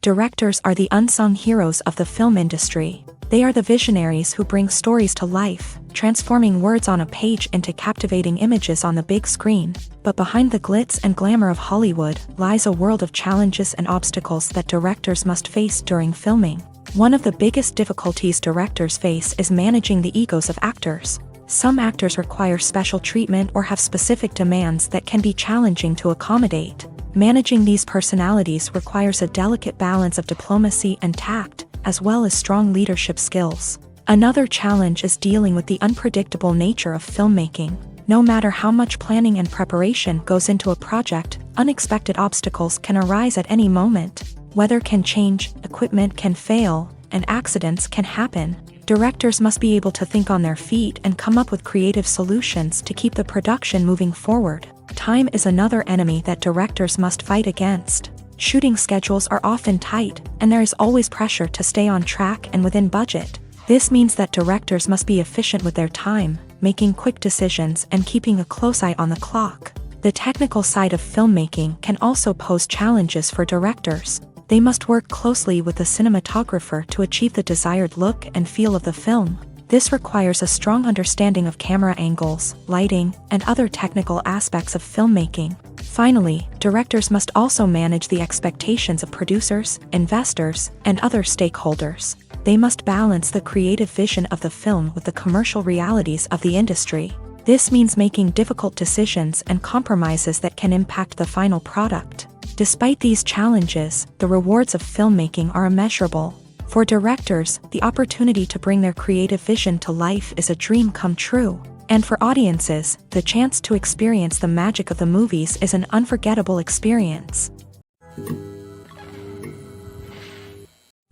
Directors are the unsung heroes of the film industry. They are the visionaries who bring stories to life, transforming words on a page into captivating images on the big screen. But behind the glitz and glamour of Hollywood lies a world of challenges and obstacles that directors must face during filming. One of the biggest difficulties directors face is managing the egos of actors. Some actors require special treatment or have specific demands that can be challenging to accommodate. Managing these personalities requires a delicate balance of diplomacy and tact, as well as strong leadership skills. Another challenge is dealing with the unpredictable nature of filmmaking. No matter how much planning and preparation goes into a project, unexpected obstacles can arise at any moment. Weather can change, equipment can fail, and accidents can happen. Directors must be able to think on their feet and come up with creative solutions to keep the production moving forward. Time is another enemy that directors must fight against. Shooting schedules are often tight, and there is always pressure to stay on track and within budget. This means that directors must be efficient with their time, making quick decisions and keeping a close eye on the clock. The technical side of filmmaking can also pose challenges for directors. They must work closely with the cinematographer to achieve the desired look and feel of the film. This requires a strong understanding of camera angles, lighting, and other technical aspects of filmmaking. Finally, directors must also manage the expectations of producers, investors, and other stakeholders. They must balance the creative vision of the film with the commercial realities of the industry. This means making difficult decisions and compromises that can impact the final product. Despite these challenges, the rewards of filmmaking are immeasurable. For directors, the opportunity to bring their creative vision to life is a dream come true. And for audiences, the chance to experience the magic of the movies is an unforgettable experience.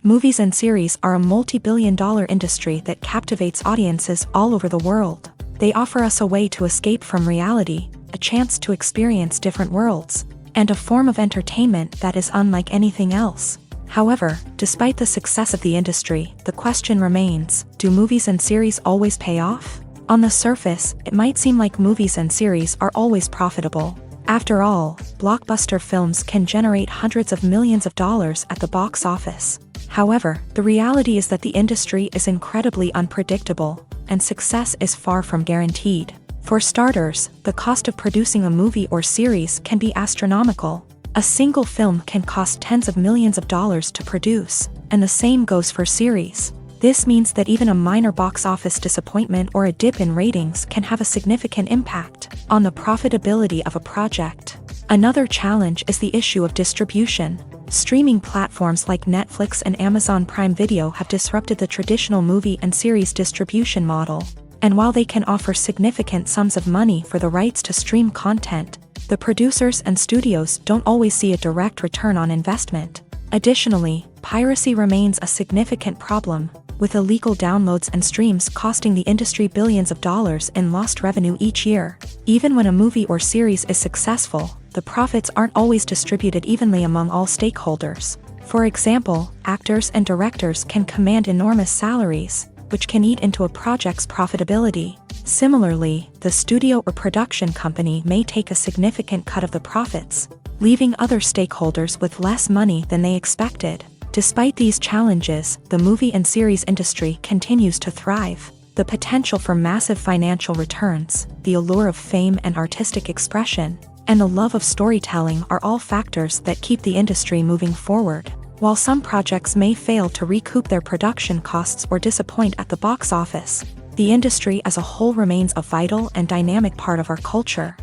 Movies and series are a multi-billion-dollar industry that captivates audiences all over the world. They offer us a way to escape from reality, a chance to experience different worlds, and a form of entertainment that is unlike anything else. However, despite the success of the industry, the question remains, do movies and series always pay off? On the surface, it might seem like movies and series are always profitable. After all, blockbuster films can generate hundreds of millions of dollars at the box office. However, the reality is that the industry is incredibly unpredictable, and success is far from guaranteed. For starters, the cost of producing a movie or series can be astronomical. A single film can cost tens of millions of dollars to produce, and the same goes for series. This means that even a minor box office disappointment or a dip in ratings can have a significant impact on the profitability of a project. Another challenge is the issue of distribution. Streaming platforms like Netflix and Amazon Prime Video have disrupted the traditional movie and series distribution model. And while they can offer significant sums of money for the rights to stream content, the producers and studios don't always see a direct return on investment. Additionally, piracy remains a significant problem, with illegal downloads and streams costing the industry billions of dollars in lost revenue each year. Even when a movie or series is successful, the profits aren't always distributed evenly among all stakeholders. For example, actors and directors can command enormous salaries, which can eat into a project's profitability. Similarly, the studio or production company may take a significant cut of the profits, leaving other stakeholders with less money than they expected. Despite these challenges, the movie and series industry continues to thrive. The potential for massive financial returns, the allure of fame and artistic expression, and the love of storytelling are all factors that keep the industry moving forward. While some projects may fail to recoup their production costs or disappoint at the box office, the industry as a whole remains a vital and dynamic part of our culture.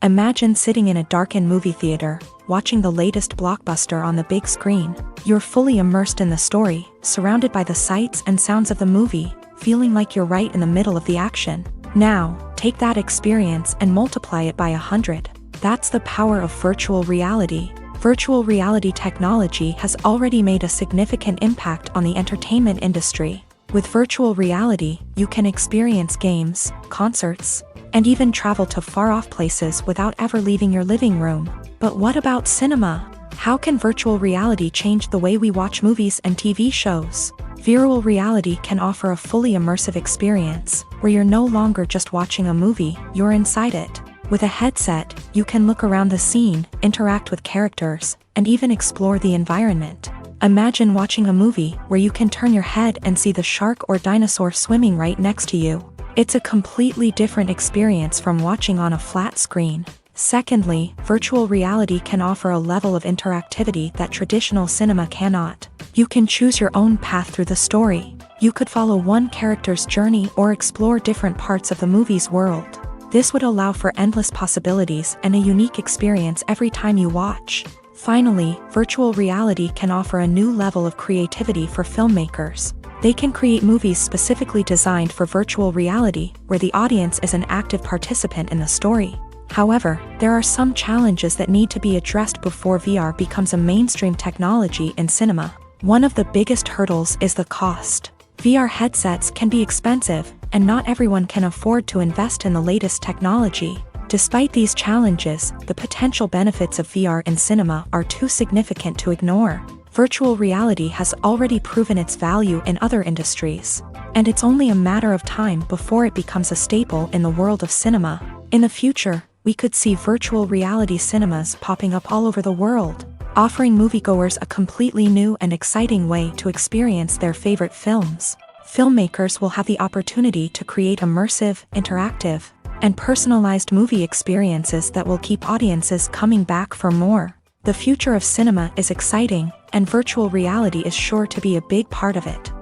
Imagine sitting in a darkened movie theater, watching the latest blockbuster on the big screen. You're fully immersed in the story, surrounded by the sights and sounds of the movie, feeling like you're right in the middle of the action. Now, take that experience and multiply it by 100. That's the power of virtual reality. Virtual reality technology has already made a significant impact on the entertainment industry. With virtual reality, you can experience games, concerts, and even travel to far-off places without ever leaving your living room. But what about cinema? How can virtual reality change the way we watch movies and TV shows? Virtual reality can offer a fully immersive experience, where you're no longer just watching a movie, you're inside it. With a headset, you can look around the scene, interact with characters, and even explore the environment. Imagine watching a movie where you can turn your head and see the shark or dinosaur swimming right next to you. It's a completely different experience from watching on a flat screen. Secondly, virtual reality can offer a level of interactivity that traditional cinema cannot. You can choose your own path through the story. You could follow one character's journey or explore different parts of the movie's world. This would allow for endless possibilities and a unique experience every time you watch. Finally, virtual reality can offer a new level of creativity for filmmakers. They can create movies specifically designed for virtual reality, where the audience is an active participant in the story. However, there are some challenges that need to be addressed before VR becomes a mainstream technology in cinema. One of the biggest hurdles is the cost. VR headsets can be expensive, and not everyone can afford to invest in the latest technology. Despite these challenges, the potential benefits of VR in cinema are too significant to ignore. Virtual reality has already proven its value in other industries, and it's only a matter of time before it becomes a staple in the world of cinema. In the future, we could see virtual reality cinemas popping up all over the world, offering moviegoers a completely new and exciting way to experience their favorite films. Filmmakers will have the opportunity to create immersive, interactive, and personalized movie experiences that will keep audiences coming back for more. The future of cinema is exciting, and virtual reality is sure to be a big part of it.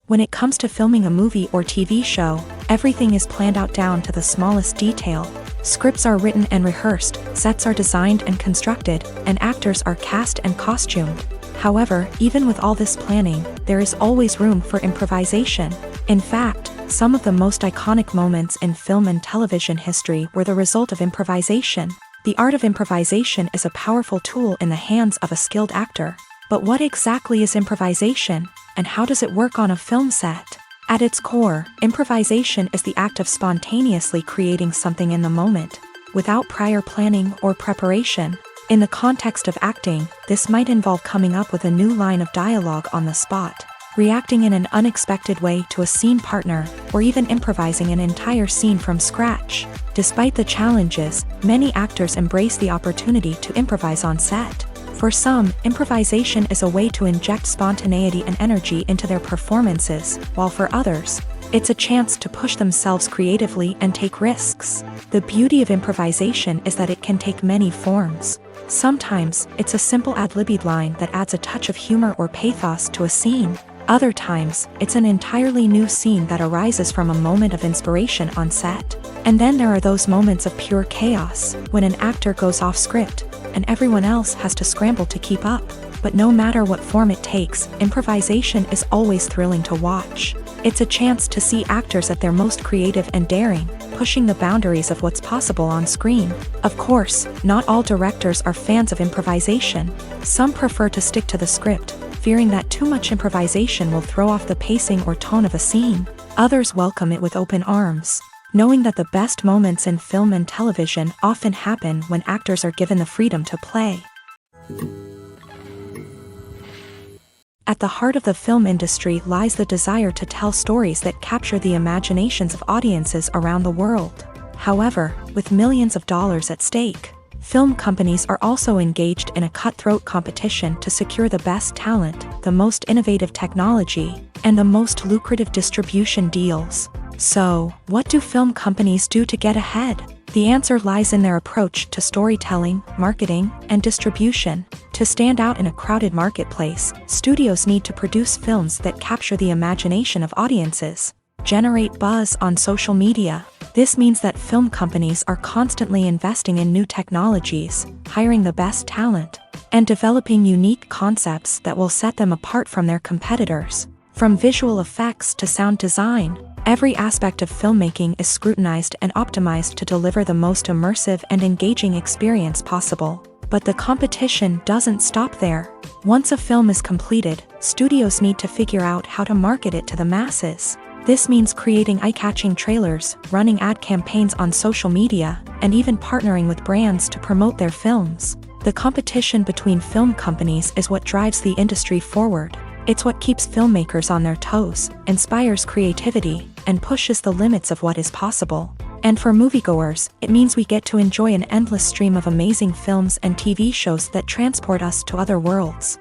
When it comes to filming a movie or TV show, everything is planned out down to the smallest detail. Scripts are written and rehearsed, sets are designed and constructed, and actors are cast and costumed. However, even with all this planning, there is always room for improvisation. In fact, some of the most iconic moments in film and television history were the result of improvisation. The art of improvisation is a powerful tool in the hands of a skilled actor. But what exactly is improvisation, and how does it work on a film set? At its core, improvisation is the act of spontaneously creating something in the moment, without prior planning or preparation. In the context of acting, this might involve coming up with a new line of dialogue on the spot, reacting in an unexpected way to a scene partner, or even improvising an entire scene from scratch. Despite the challenges, many actors embrace the opportunity to improvise on set. For some, improvisation is a way to inject spontaneity and energy into their performances, while for others, it's a chance to push themselves creatively and take risks. The beauty of improvisation is that it can take many forms. Sometimes, it's a simple ad-libbed line that adds a touch of humor or pathos to a scene. Other times, it's an entirely new scene that arises from a moment of inspiration on set. And then there are those moments of pure chaos, when an actor goes off script, and everyone else has to scramble to keep up. But no matter what form it takes, improvisation is always thrilling to watch. It's a chance to see actors at their most creative and daring, pushing the boundaries of what's possible on screen. Of course, not all directors are fans of improvisation. Some prefer to stick to the script, fearing that too much improvisation will throw off the pacing or tone of a scene. Others welcome it with open arms, knowing that the best moments in film and television often happen when actors are given the freedom to play. At the heart of the film industry lies the desire to tell stories that capture the imaginations of audiences around the world. However, with millions of dollars at stake, film companies are also engaged in a cutthroat competition to secure the best talent, the most innovative technology, and the most lucrative distribution deals. So, what do film companies do to get ahead? The answer lies in their approach to storytelling, marketing, and distribution. To stand out in a crowded marketplace, studios need to produce films that capture the imagination of audiences, generate buzz on social media. This means that film companies are constantly investing in new technologies, hiring the best talent, and developing unique concepts that will set them apart from their competitors. From visual effects to sound design, every aspect of filmmaking is scrutinized and optimized to deliver the most immersive and engaging experience possible. But the competition doesn't stop there. Once a film is completed, studios need to figure out how to market it to the masses. This means creating eye-catching trailers, running ad campaigns on social media, and even partnering with brands to promote their films. The competition between film companies is what drives the industry forward. It's what keeps filmmakers on their toes, inspires creativity, and pushes the limits of what is possible. And for moviegoers, it means we get to enjoy an endless stream of amazing films and TV shows that transport us to other worlds.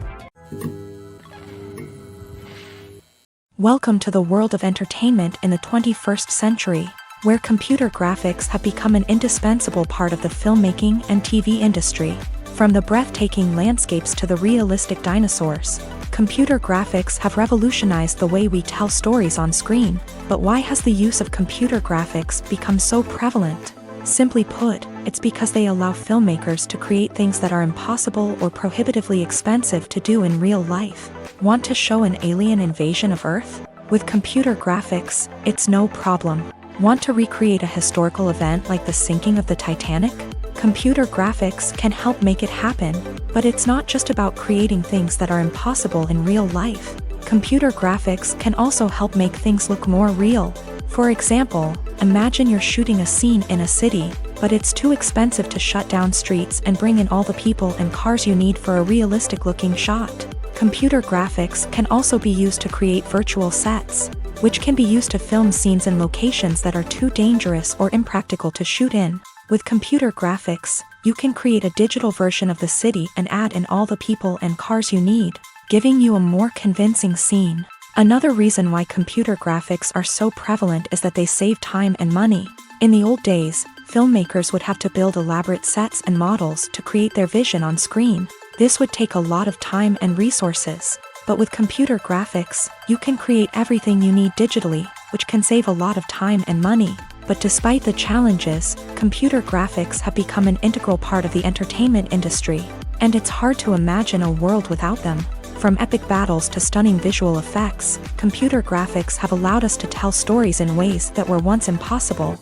Welcome to the world of entertainment in the 21st century, where computer graphics have become an indispensable part of the filmmaking and TV industry. From the breathtaking landscapes to the realistic dinosaurs, computer graphics have revolutionized the way we tell stories on screen. But why has the use of computer graphics become so prevalent? Simply put, it's because they allow filmmakers to create things that are impossible or prohibitively expensive to do in real life. Want to show an alien invasion of Earth? With computer graphics, it's no problem. Want to recreate a historical event like the sinking of the Titanic? Computer graphics can help make it happen, but it's not just about creating things that are impossible in real life. Computer graphics can also help make things look more real. For example, imagine you're shooting a scene in a city, but it's too expensive to shut down streets and bring in all the people and cars you need for a realistic-looking shot. Computer graphics can also be used to create virtual sets, which can be used to film scenes in locations that are too dangerous or impractical to shoot in. With computer graphics, you can create a digital version of the city and add in all the people and cars you need, giving you a more convincing scene. Another reason why computer graphics are so prevalent is that they save time and money. In the old days, filmmakers would have to build elaborate sets and models to create their vision on screen. This would take a lot of time and resources. But with computer graphics, you can create everything you need digitally, which can save a lot of time and money. But despite the challenges, computer graphics have become an integral part of the entertainment industry, and it's hard to imagine a world without them. From epic battles to stunning visual effects, computer graphics have allowed us to tell stories in ways that were once impossible.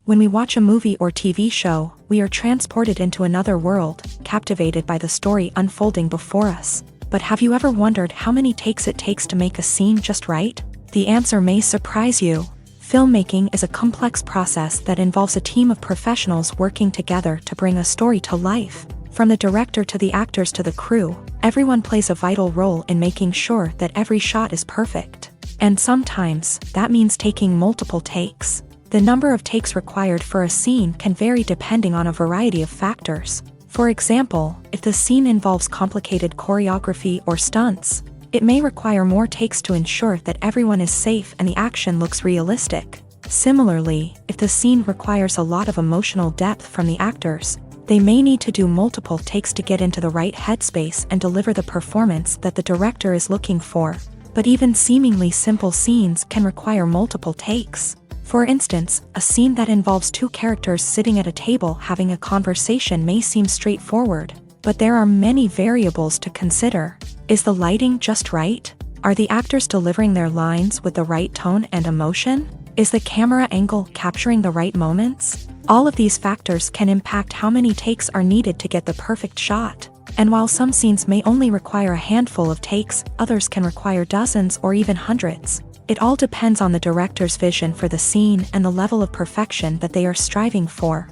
When we watch a movie or TV show, we are transported into another world, captivated by the story unfolding before us. But have you ever wondered how many takes it takes to make a scene just right? The answer may surprise you. Filmmaking is a complex process that involves a team of professionals working together to bring a story to life. From the director to the actors to the crew, everyone plays a vital role in making sure that every shot is perfect. And sometimes, that means taking multiple takes. The number of takes required for a scene can vary depending on a variety of factors. For example, if the scene involves complicated choreography or stunts, it may require more takes to ensure that everyone is safe and the action looks realistic. Similarly, if the scene requires a lot of emotional depth from the actors, They may need to do multiple takes to get into the right headspace and deliver the performance that the director is looking for. But even seemingly simple scenes can require multiple takes. For instance, a scene that involves two characters sitting at a table having a conversation may seem straightforward, but there are many variables to consider. Is the lighting just right? Are the actors delivering their lines with the right tone and emotion? Is the camera angle capturing the right moments? All of these factors can impact how many takes are needed to get the perfect shot. And while some scenes may only require a handful of takes, others can require dozens or even hundreds. It all depends on the director's vision for the scene and the level of perfection that they are striving for.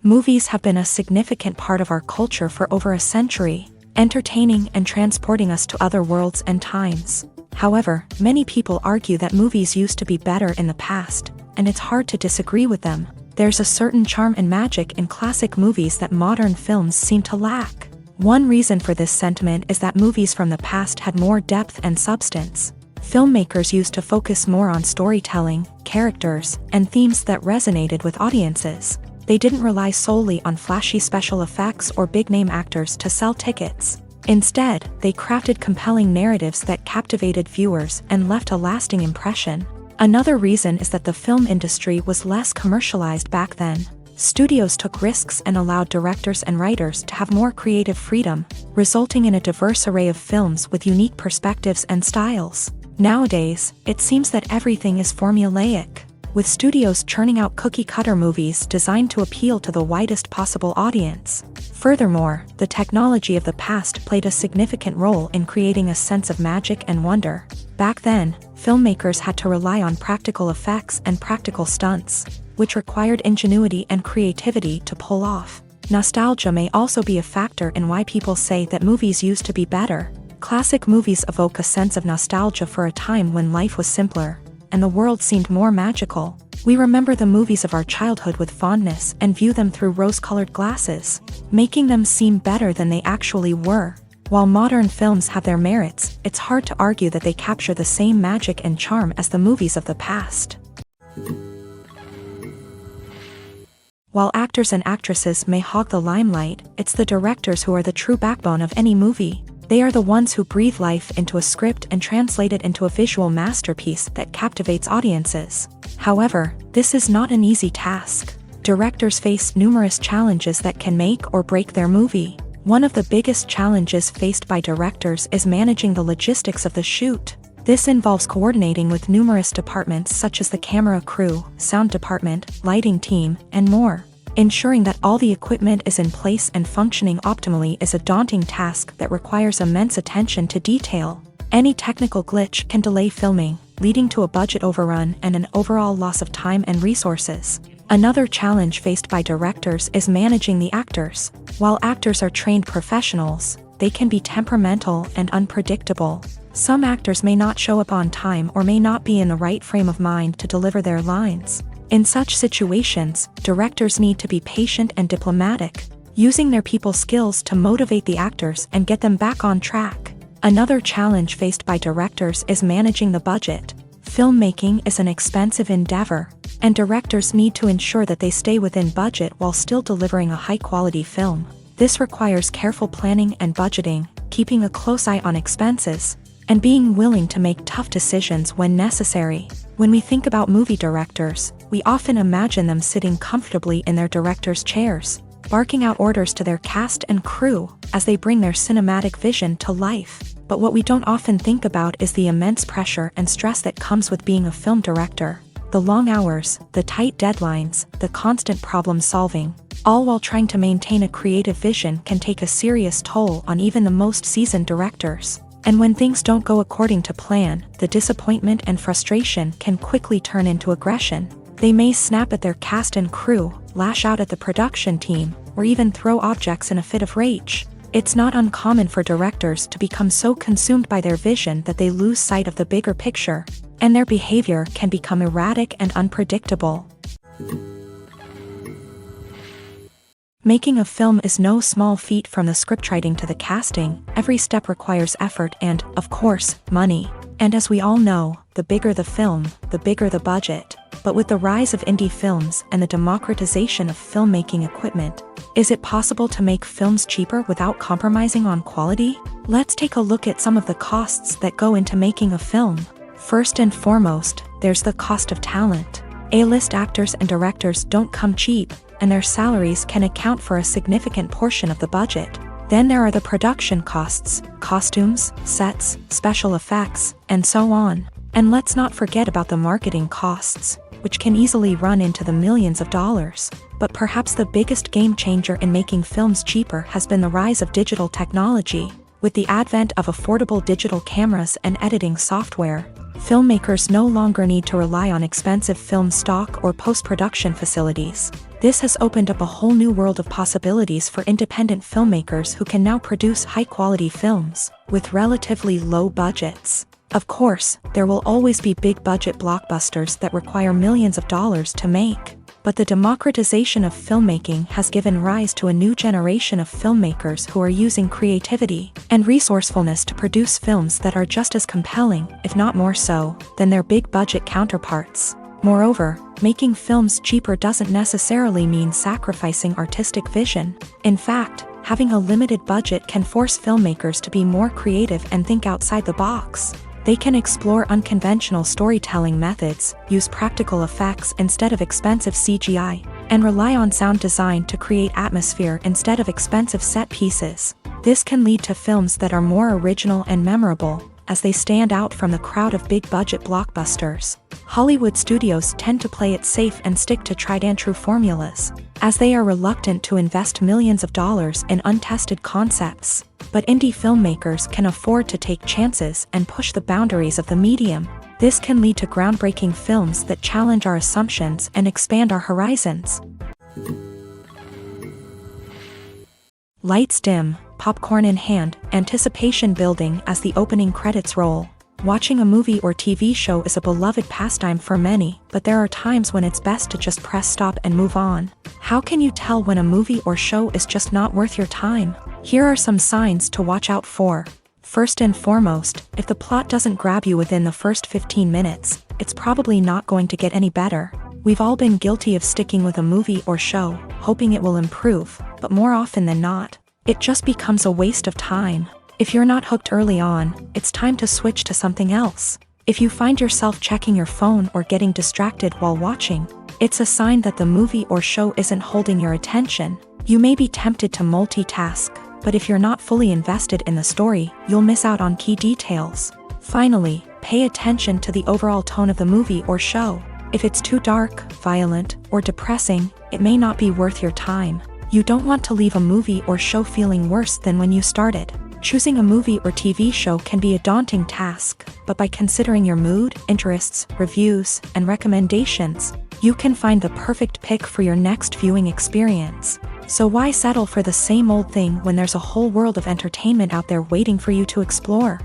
Movies have been a significant part of our culture for over a century, entertaining and transporting us to other worlds and times. However, many people argue that movies used to be better in the past, and it's hard to disagree with them. There's a certain charm and magic in classic movies that modern films seem to lack. One reason for this sentiment is that movies from the past had more depth and substance. Filmmakers used to focus more on storytelling, characters, and themes that resonated with audiences. They didn't rely solely on flashy special effects or big-name actors to sell tickets. Instead, they crafted compelling narratives that captivated viewers and left a lasting impression. Another reason is that the film industry was less commercialized back then. Studios took risks and allowed directors and writers to have more creative freedom, resulting in a diverse array of films with unique perspectives and styles. Nowadays, it seems that everything is formulaic, with studios churning out cookie-cutter movies designed to appeal to the widest possible audience. Furthermore, the technology of the past played a significant role in creating a sense of magic and wonder. Back then, filmmakers had to rely on practical effects and practical stunts, which required ingenuity and creativity to pull off. Nostalgia may also be a factor in why people say that movies used to be better. Classic movies evoke a sense of nostalgia for a time when life was simpler, and the world seemed more magical. We remember the movies of our childhood with fondness and view them through rose-colored glasses, making them seem better than they actually were. While modern films have their merits, it's hard to argue that they capture the same magic and charm as the movies of the past. While actors and actresses may hog the limelight, it's the directors who are the true backbone of any movie. They are the ones who breathe life into a script and translate it into a visual masterpiece that captivates audiences. However, this is not an easy task. Directors face numerous challenges that can make or break their movie. One of the biggest challenges faced by directors is managing the logistics of the shoot. This involves coordinating with numerous departments such as the camera crew, sound department, lighting team, and more. Ensuring that all the equipment is in place and functioning optimally is a daunting task that requires immense attention to detail. Any technical glitch can delay filming, leading to a budget overrun and an overall loss of time and resources. Another challenge faced by directors is managing the actors. While actors are trained professionals, they can be temperamental and unpredictable. Some actors may not show up on time or may not be in the right frame of mind to deliver their lines. In such situations, directors need to be patient and diplomatic, using their people skills to motivate the actors and get them back on track. Another challenge faced by directors is managing the budget. Filmmaking is an expensive endeavor, and directors need to ensure that they stay within budget while still delivering a high-quality film. This requires careful planning and budgeting, keeping a close eye on expenses, and being willing to make tough decisions when necessary. When we think about movie directors, we often imagine them sitting comfortably in their director's chairs, barking out orders to their cast and crew as they bring their cinematic vision to life. But what we don't often think about is the immense pressure and stress that comes with being a film director. The long hours, the tight deadlines, the constant problem solving, all while trying to maintain a creative vision can take a serious toll on even the most seasoned directors. And when things don't go according to plan, the disappointment and frustration can quickly turn into aggression. They may snap at their cast and crew, lash out at the production team, or even throw objects in a fit of rage. It's not uncommon for directors to become so consumed by their vision that they lose sight of the bigger picture, and their behavior can become erratic and unpredictable. Making a film is no small feat. From the scriptwriting to the casting, every step requires effort and, of course, money. And as we all know, the bigger the film, the bigger the budget. But with the rise of indie films and the democratization of filmmaking equipment, is it possible to make films cheaper without compromising on quality? Let's take a look at some of the costs that go into making a film. First and foremost, there's the cost of talent. A-list actors and directors don't come cheap, and their salaries can account for a significant portion of the budget. Then there are the production costs, costumes, sets, special effects, and so on. And let's not forget about the marketing costs, which can easily run into the millions of dollars. But perhaps the biggest game changer in making films cheaper has been the rise of digital technology. With the advent of affordable digital cameras and editing software, filmmakers no longer need to rely on expensive film stock or post-production facilities. This has opened up a whole new world of possibilities for independent filmmakers who can now produce high-quality films with relatively low budgets. Of course, there will always be big-budget blockbusters that require millions of dollars to make. But the democratization of filmmaking has given rise to a new generation of filmmakers who are using creativity and resourcefulness to produce films that are just as compelling, if not more so, than their big-budget counterparts. Moreover, making films cheaper doesn't necessarily mean sacrificing artistic vision. In fact, having a limited budget can force filmmakers to be more creative and think outside the box. They can explore unconventional storytelling methods, use practical effects instead of expensive CGI, and rely on sound design to create atmosphere instead of expensive set pieces. This can lead to films that are more original and memorable, as they stand out from the crowd of big-budget blockbusters. Hollywood studios tend to play it safe and stick to tried-and-true formulas, as they are reluctant to invest millions of dollars in untested concepts. But indie filmmakers can afford to take chances and push the boundaries of the medium. This can lead to groundbreaking films that challenge our assumptions and expand our horizons. Lights dim, popcorn in hand, anticipation building as the opening credits roll. Watching a movie or TV show is a beloved pastime for many, but there are times when it's best to just press stop and move on. How can you tell when a movie or show is just not worth your time? Here are some signs to watch out for. First and foremost, if the plot doesn't grab you within the first 15 minutes, it's probably not going to get any better. We've all been guilty of sticking with a movie or show, hoping it will improve, but more often than not, it just becomes a waste of time. If you're not hooked early on, it's time to switch to something else. If you find yourself checking your phone or getting distracted while watching, it's a sign that the movie or show isn't holding your attention. You may be tempted to multitask, but if you're not fully invested in the story, you'll miss out on key details. Finally, pay attention to the overall tone of the movie or show. If it's too dark, violent, or depressing, it may not be worth your time. You don't want to leave a movie or show feeling worse than when you started. Choosing a movie or TV show can be a daunting task, but by considering your mood, interests, reviews, and recommendations, you can find the perfect pick for your next viewing experience. So why settle for the same old thing when there's a whole world of entertainment out there waiting for you to explore?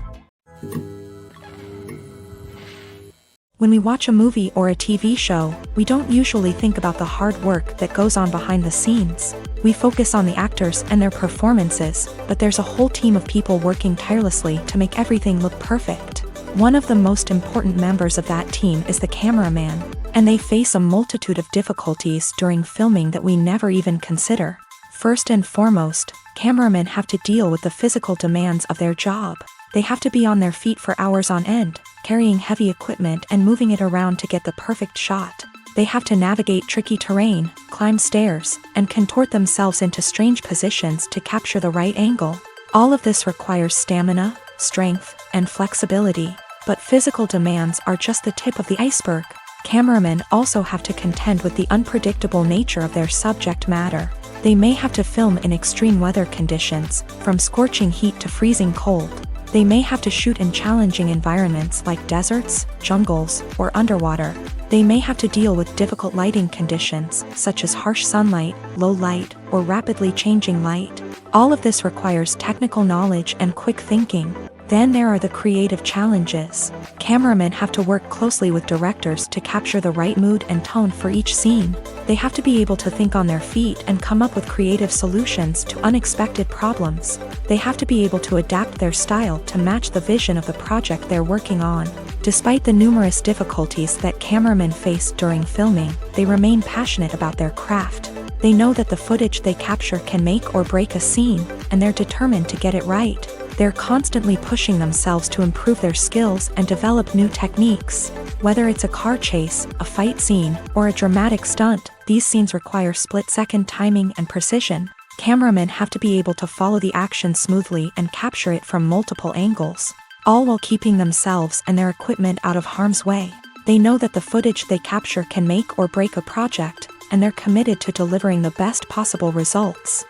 When we watch a movie or a TV show, we don't usually think about the hard work that goes on behind the scenes. We focus on the actors and their performances, but there's a whole team of people working tirelessly to make everything look perfect. One of the most important members of that team is the cameraman, and they face a multitude of difficulties during filming that we never even consider. First and foremost, cameramen have to deal with the physical demands of their job. They have to be on their feet for hours on end, carrying heavy equipment and moving it around to get the perfect shot. They have to navigate tricky terrain, climb stairs, and contort themselves into strange positions to capture the right angle. All of this requires stamina, strength, and flexibility. But physical demands are just the tip of the iceberg. Cameramen also have to contend with the unpredictable nature of their subject matter. They may have to film in extreme weather conditions, from scorching heat to freezing cold. They may have to shoot in challenging environments like deserts, jungles, or underwater. They may have to deal with difficult lighting conditions, such as harsh sunlight, low light, or rapidly changing light. All of this requires technical knowledge and quick thinking. Then there are the creative challenges. Cameramen have to work closely with directors to capture the right mood and tone for each scene. They have to be able to think on their feet and come up with creative solutions to unexpected problems. They have to be able to adapt their style to match the vision of the project they're working on. Despite the numerous difficulties that cameramen face during filming, they remain passionate about their craft. They know that the footage they capture can make or break a scene, and they're determined to get it right. They're constantly pushing themselves to improve their skills and develop new techniques. Whether it's a car chase, a fight scene, or a dramatic stunt, these scenes require split-second timing and precision. Cameramen have to be able to follow the action smoothly and capture it from multiple angles, all while keeping themselves and their equipment out of harm's way. They know that the footage they capture can make or break a project, and they're committed to delivering the best possible results.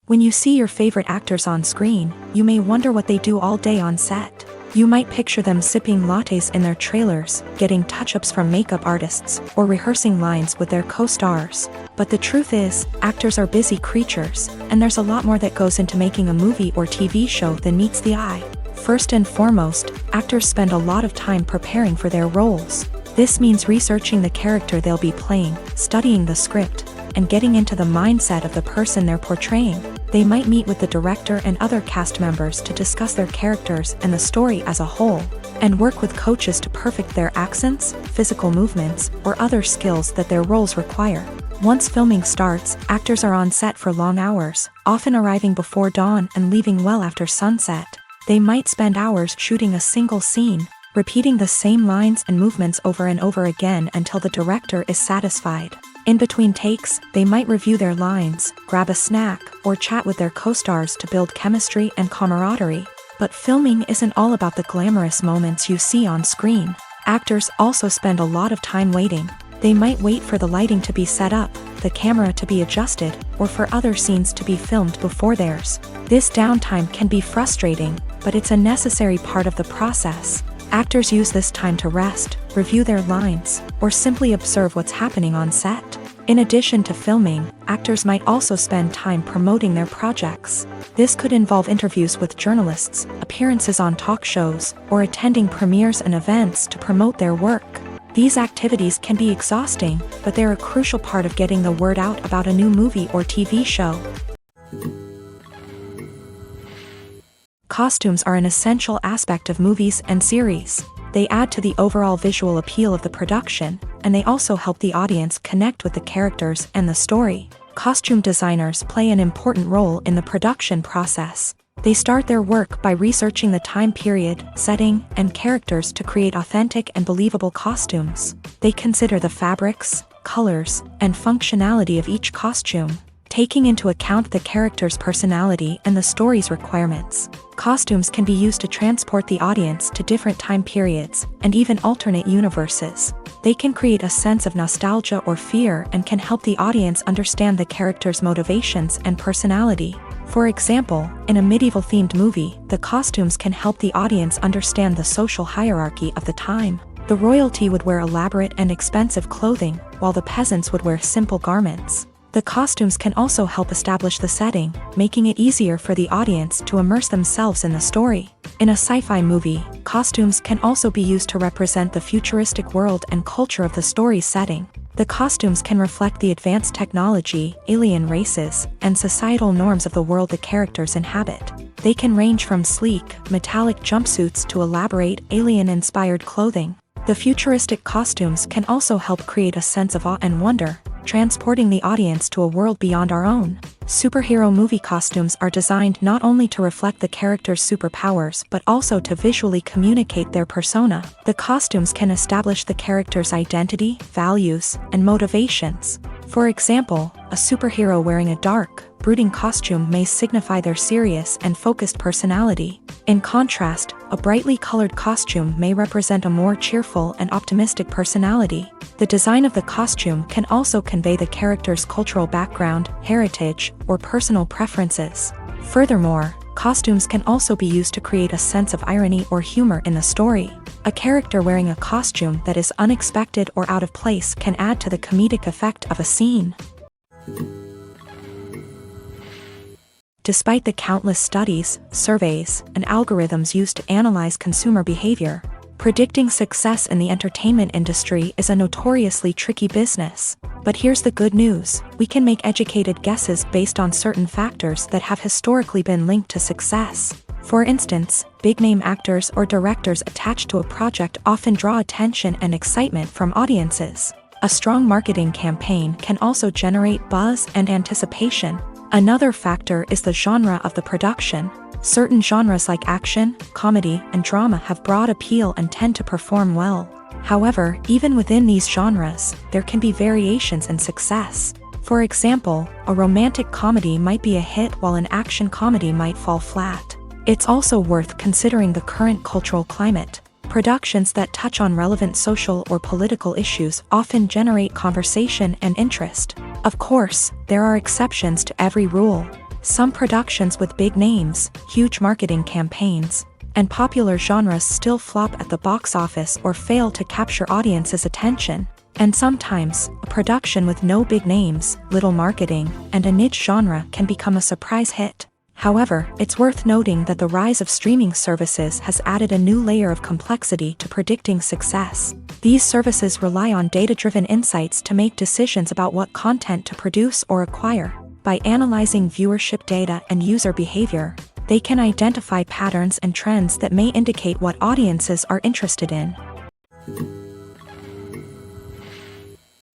When you see your favorite actors on screen, you may wonder what they do all day on set. You might picture them sipping lattes in their trailers, getting touch-ups from makeup artists, or rehearsing lines with their co-stars. But the truth is, actors are busy creatures, and there's a lot more that goes into making a movie or TV show than meets the eye. First and foremost, actors spend a lot of time preparing for their roles. This means researching the character they'll be playing, studying the script, and getting into the mindset of the person they're portraying. They might meet with the director and other cast members to discuss their characters and the story as a whole, and work with coaches to perfect their accents, physical movements, or other skills that their roles require. Once filming starts, actors are on set for long hours, often arriving before dawn and leaving well after sunset. They might spend hours shooting a single scene, repeating the same lines and movements over and over again until the director is satisfied. In between takes, they might review their lines, grab a snack, or chat with their co-stars to build chemistry and camaraderie. But filming isn't all about the glamorous moments you see on screen. Actors also spend a lot of time waiting. They might wait for the lighting to be set up, the camera to be adjusted, or for other scenes to be filmed before theirs. This downtime can be frustrating, but it's a necessary part of the process. Actors use this time to rest, review their lines, or simply observe what's happening on set. In addition to filming, actors might also spend time promoting their projects. This could involve interviews with journalists, appearances on talk shows, or attending premieres and events to promote their work. These activities can be exhausting, but they're a crucial part of getting the word out about a new movie or TV show. Costumes are an essential aspect of movies and series. They add to the overall visual appeal of the production, and they also help the audience connect with the characters and the story. Costume designers play an important role in the production process. They start their work by researching the time period, setting, and characters to create authentic and believable costumes. They consider the fabrics, colors, and functionality of each costume, taking into account the character's personality and the story's requirements. Costumes can be used to transport the audience to different time periods and even alternate universes. They can create a sense of nostalgia or fear and can help the audience understand the character's motivations and personality. For example, in a medieval-themed movie, the costumes can help the audience understand the social hierarchy of the time. The royalty would wear elaborate and expensive clothing, while the peasants would wear simple garments. The costumes can also help establish the setting, making it easier for the audience to immerse themselves in the story. In a sci-fi movie, costumes can also be used to represent the futuristic world and culture of the story's setting. The costumes can reflect the advanced technology, alien races, and societal norms of the world the characters inhabit. They can range from sleek, metallic jumpsuits to elaborate, alien-inspired clothing. The futuristic costumes can also help create a sense of awe and wonder, transporting the audience to a world beyond our own. Superhero movie costumes are designed not only to reflect the character's superpowers but also to visually communicate their persona. The costumes can establish the character's identity, values, and motivations. For example, a superhero wearing a dark, brooding costume may signify their serious and focused personality. In contrast, a brightly colored costume may represent a more cheerful and optimistic personality. The design of the costume can also convey the character's cultural background, heritage, or personal preferences. Furthermore, costumes can also be used to create a sense of irony or humor in the story. A character wearing a costume that is unexpected or out of place can add to the comedic effect of a scene. Despite the countless studies, surveys, and algorithms used to analyze consumer behavior, predicting success in the entertainment industry is a notoriously tricky business. But here's the good news: we can make educated guesses based on certain factors that have historically been linked to success. For instance, big-name actors or directors attached to a project often draw attention and excitement from audiences. A strong marketing campaign can also generate buzz and anticipation. Another factor is the genre of the production. Certain genres like action, comedy, and drama have broad appeal and tend to perform well. However, even within these genres, there can be variations in success. For example, a romantic comedy might be a hit while an action comedy might fall flat. It's also worth considering the current cultural climate. Productions that touch on relevant social or political issues often generate conversation and interest. Of course, there are exceptions to every rule. Some productions with big names, huge marketing campaigns, and popular genres still flop at the box office or fail to capture audiences' attention. And sometimes, a production with no big names, little marketing, and a niche genre can become a surprise hit. However, it's worth noting that the rise of streaming services has added a new layer of complexity to predicting success. These services rely on data-driven insights to make decisions about what content to produce or acquire. By analyzing viewership data and user behavior, they can identify patterns and trends that may indicate what audiences are interested in.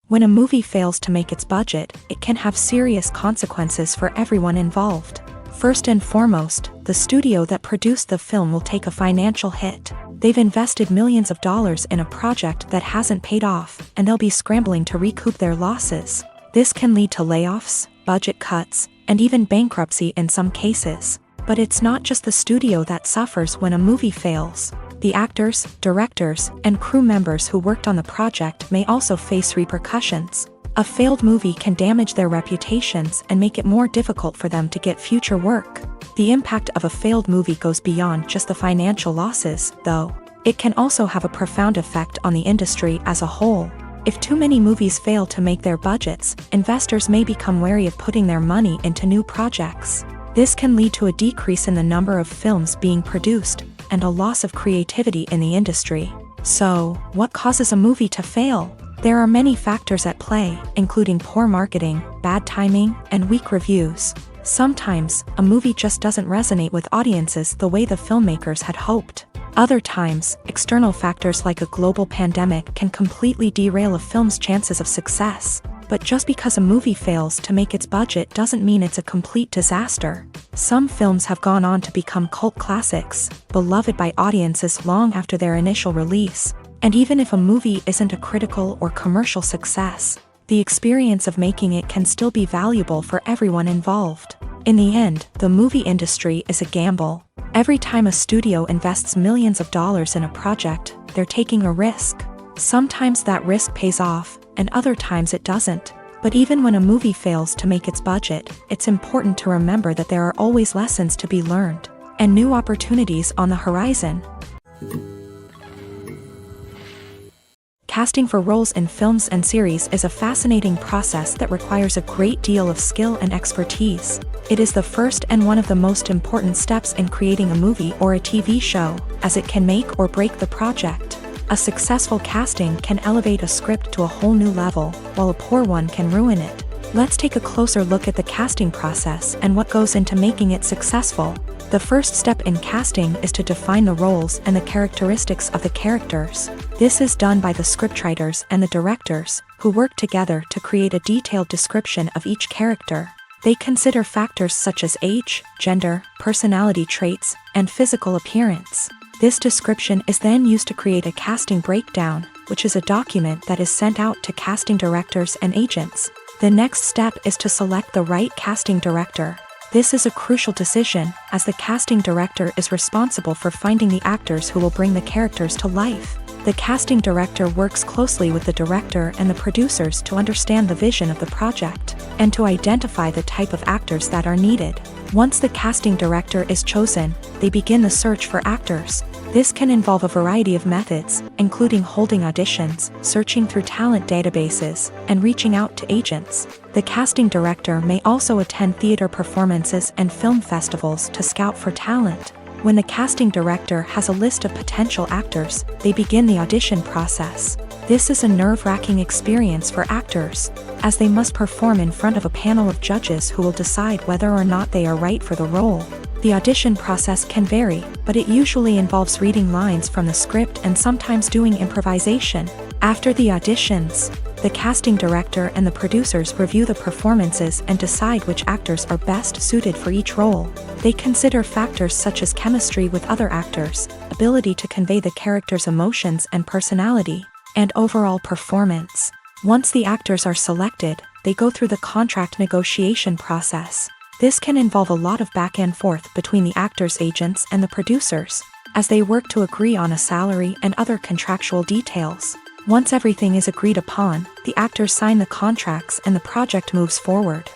When a movie fails to make its budget, it can have serious consequences for everyone involved. First and foremost, the studio that produced the film will take a financial hit. They've invested millions of dollars in a project that hasn't paid off, and they'll be scrambling to recoup their losses. This can lead to layoffs, budget cuts, and even bankruptcy in some cases. But it's not just the studio that suffers when a movie fails. The actors, directors, and crew members who worked on the project may also face repercussions. A failed movie can damage their reputations and make it more difficult for them to get future work. The impact of a failed movie goes beyond just the financial losses, though. It can also have a profound effect on the industry as a whole. If too many movies fail to make their budgets, investors may become wary of putting their money into new projects. This can lead to a decrease in the number of films being produced and a loss of creativity in the industry. So, what causes a movie to fail? There are many factors at play, including poor marketing, bad timing, and weak reviews. Sometimes, a movie just doesn't resonate with audiences the way the filmmakers had hoped. Other times, external factors like a global pandemic can completely derail a film's chances of success. But just because a movie fails to make its budget doesn't mean it's a complete disaster. Some films have gone on to become cult classics, beloved by audiences long after their initial release. And even if a movie isn't a critical or commercial success, the experience of making it can still be valuable for everyone involved. In the end, the movie industry is a gamble. Every time a studio invests millions of dollars in a project, they're taking a risk. Sometimes that risk pays off, and other times it doesn't. But even when a movie fails to make its budget, it's important to remember that there are always lessons to be learned, and new opportunities on the horizon. Casting for roles in films and series is a fascinating process that requires a great deal of skill and expertise. It is the first and one of the most important steps in creating a movie or a TV show, as it can make or break the project. A successful casting can elevate a script to a whole new level, while a poor one can ruin it. Let's take a closer look at the casting process and what goes into making it successful. The first step in casting is to define the roles and the characteristics of the characters. This is done by the scriptwriters and the directors, who work together to create a detailed description of each character. They consider factors such as age, gender, personality traits, and physical appearance. This description is then used to create a casting breakdown, which is a document that is sent out to casting directors and agents. The next step is to select the right casting director. This is a crucial decision, as the casting director is responsible for finding the actors who will bring the characters to life. The casting director works closely with the director and the producers to understand the vision of the project, and to identify the type of actors that are needed. Once the casting director is chosen, they begin the search for actors. This can involve a variety of methods, including holding auditions, searching through talent databases, and reaching out to agents. The casting director may also attend theater performances and film festivals to scout for talent. When the casting director has a list of potential actors, they begin the audition process. This is a nerve-wracking experience for actors, as they must perform in front of a panel of judges who will decide whether or not they are right for the role. The audition process can vary, but it usually involves reading lines from the script and sometimes doing improvisation. After the auditions, the casting director and the producers review the performances and decide which actors are best suited for each role. They consider factors such as chemistry with other actors, ability to convey the character's emotions and personality, and overall performance. Once the actors are selected, they go through the contract negotiation process. This can involve a lot of back and forth between the actors' agents and the producers, as they work to agree on a salary and other contractual details. Once everything is agreed upon, the actors sign the contracts and the project moves forward.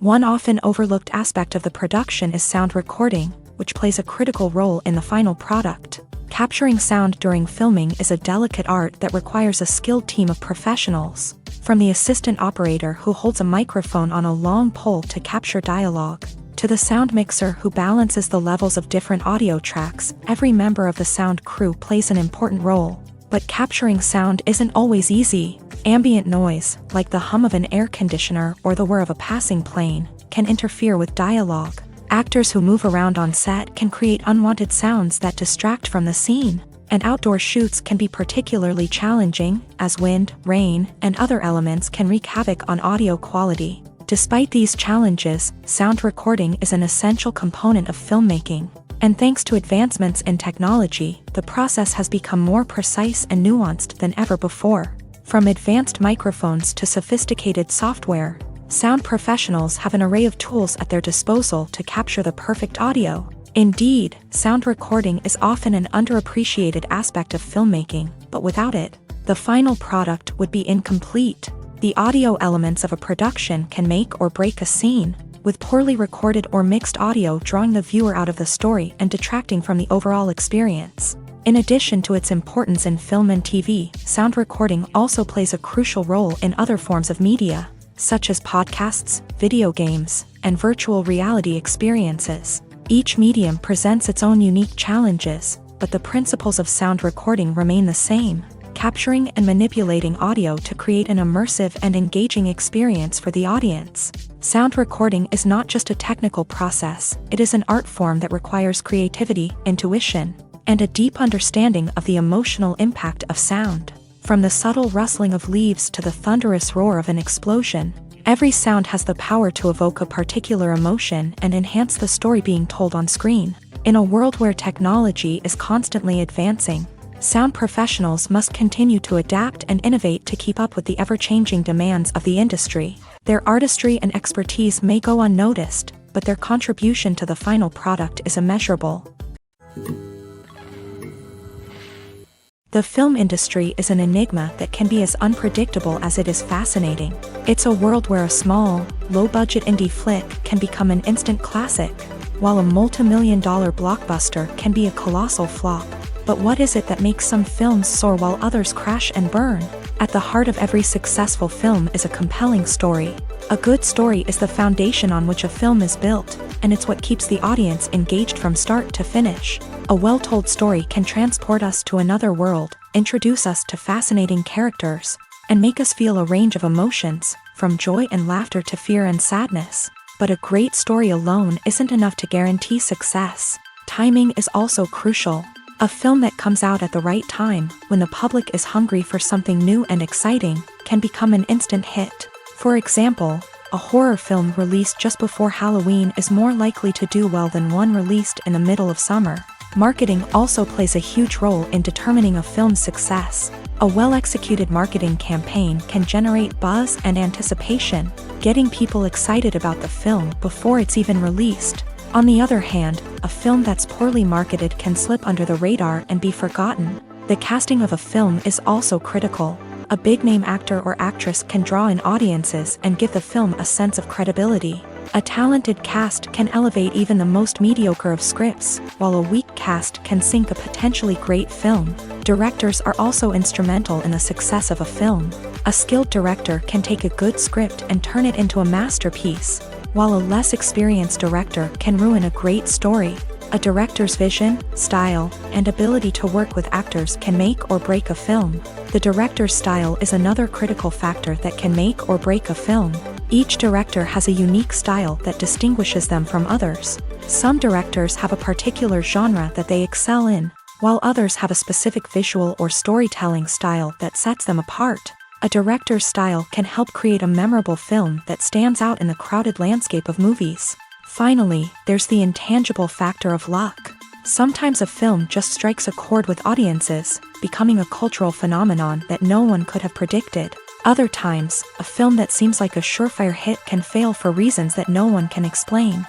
One often overlooked aspect of the production is sound recording, which plays a critical role in the final product. Capturing sound during filming is a delicate art that requires a skilled team of professionals. From the assistant operator who holds a microphone on a long pole to capture dialogue, to the sound mixer who balances the levels of different audio tracks, every member of the sound crew plays an important role. But capturing sound isn't always easy. Ambient noise, like the hum of an air conditioner or the whir of a passing plane, can interfere with dialogue. Actors who move around on set can create unwanted sounds that distract from the scene. And outdoor shoots can be particularly challenging, as wind, rain, and other elements can wreak havoc on audio quality. Despite these challenges, sound recording is an essential component of filmmaking. And thanks to advancements in technology, the process has become more precise and nuanced than ever before. From advanced microphones to sophisticated software, sound professionals have an array of tools at their disposal to capture the perfect audio. Indeed, sound recording is often an underappreciated aspect of filmmaking, but without it, the final product would be incomplete. The audio elements of a production can make or break a scene, with poorly recorded or mixed audio drawing the viewer out of the story and detracting from the overall experience. In addition to its importance in film and TV, sound recording also plays a crucial role in other forms of media, such as podcasts, video games, and virtual reality experiences. Each medium presents its own unique challenges, but the principles of sound recording remain the same, capturing and manipulating audio to create an immersive and engaging experience for the audience. Sound recording is not just a technical process, it is an art form that requires creativity, intuition, and a deep understanding of the emotional impact of sound. From the subtle rustling of leaves to the thunderous roar of an explosion, every sound has the power to evoke a particular emotion and enhance the story being told on screen. In a world where technology is constantly advancing, sound professionals must continue to adapt and innovate to keep up with the ever-changing demands of the industry. Their artistry and expertise may go unnoticed, but their contribution to the final product is immeasurable. The film industry is an enigma that can be as unpredictable as it is fascinating. It's a world where a small, low-budget indie flick can become an instant classic, while a multi-million-dollar blockbuster can be a colossal flop. But what is it that makes some films soar while others crash and burn? At the heart of every successful film is a compelling story. A good story is the foundation on which a film is built, and it's what keeps the audience engaged from start to finish. A well-told story can transport us to another world, introduce us to fascinating characters, and make us feel a range of emotions, from joy and laughter to fear and sadness. But a great story alone isn't enough to guarantee success. Timing is also crucial. A film that comes out at the right time, when the public is hungry for something new and exciting, can become an instant hit. For example, a horror film released just before Halloween is more likely to do well than one released in the middle of summer. Marketing also plays a huge role in determining a film's success. A well-executed marketing campaign can generate buzz and anticipation, getting people excited about the film before it's even released. On the other hand, a film that's poorly marketed can slip under the radar and be forgotten. The casting of a film is also critical. A big-name actor or actress can draw in audiences and give the film a sense of credibility. A talented cast can elevate even the most mediocre of scripts, while a weak cast can sink a potentially great film. Directors are also instrumental in the success of a film. A skilled director can take a good script and turn it into a masterpiece, while a less experienced director can ruin a great story. A director's vision, style, and ability to work with actors can make or break a film. The director's style is another critical factor that can make or break a film. Each director has a unique style that distinguishes them from others. Some directors have a particular genre that they excel in, while others have a specific visual or storytelling style that sets them apart. A director's style can help create a memorable film that stands out in the crowded landscape of movies. Finally, there's the intangible factor of luck. Sometimes a film just strikes a chord with audiences, becoming a cultural phenomenon that no one could have predicted. Other times, a film that seems like a surefire hit can fail for reasons that no one can explain.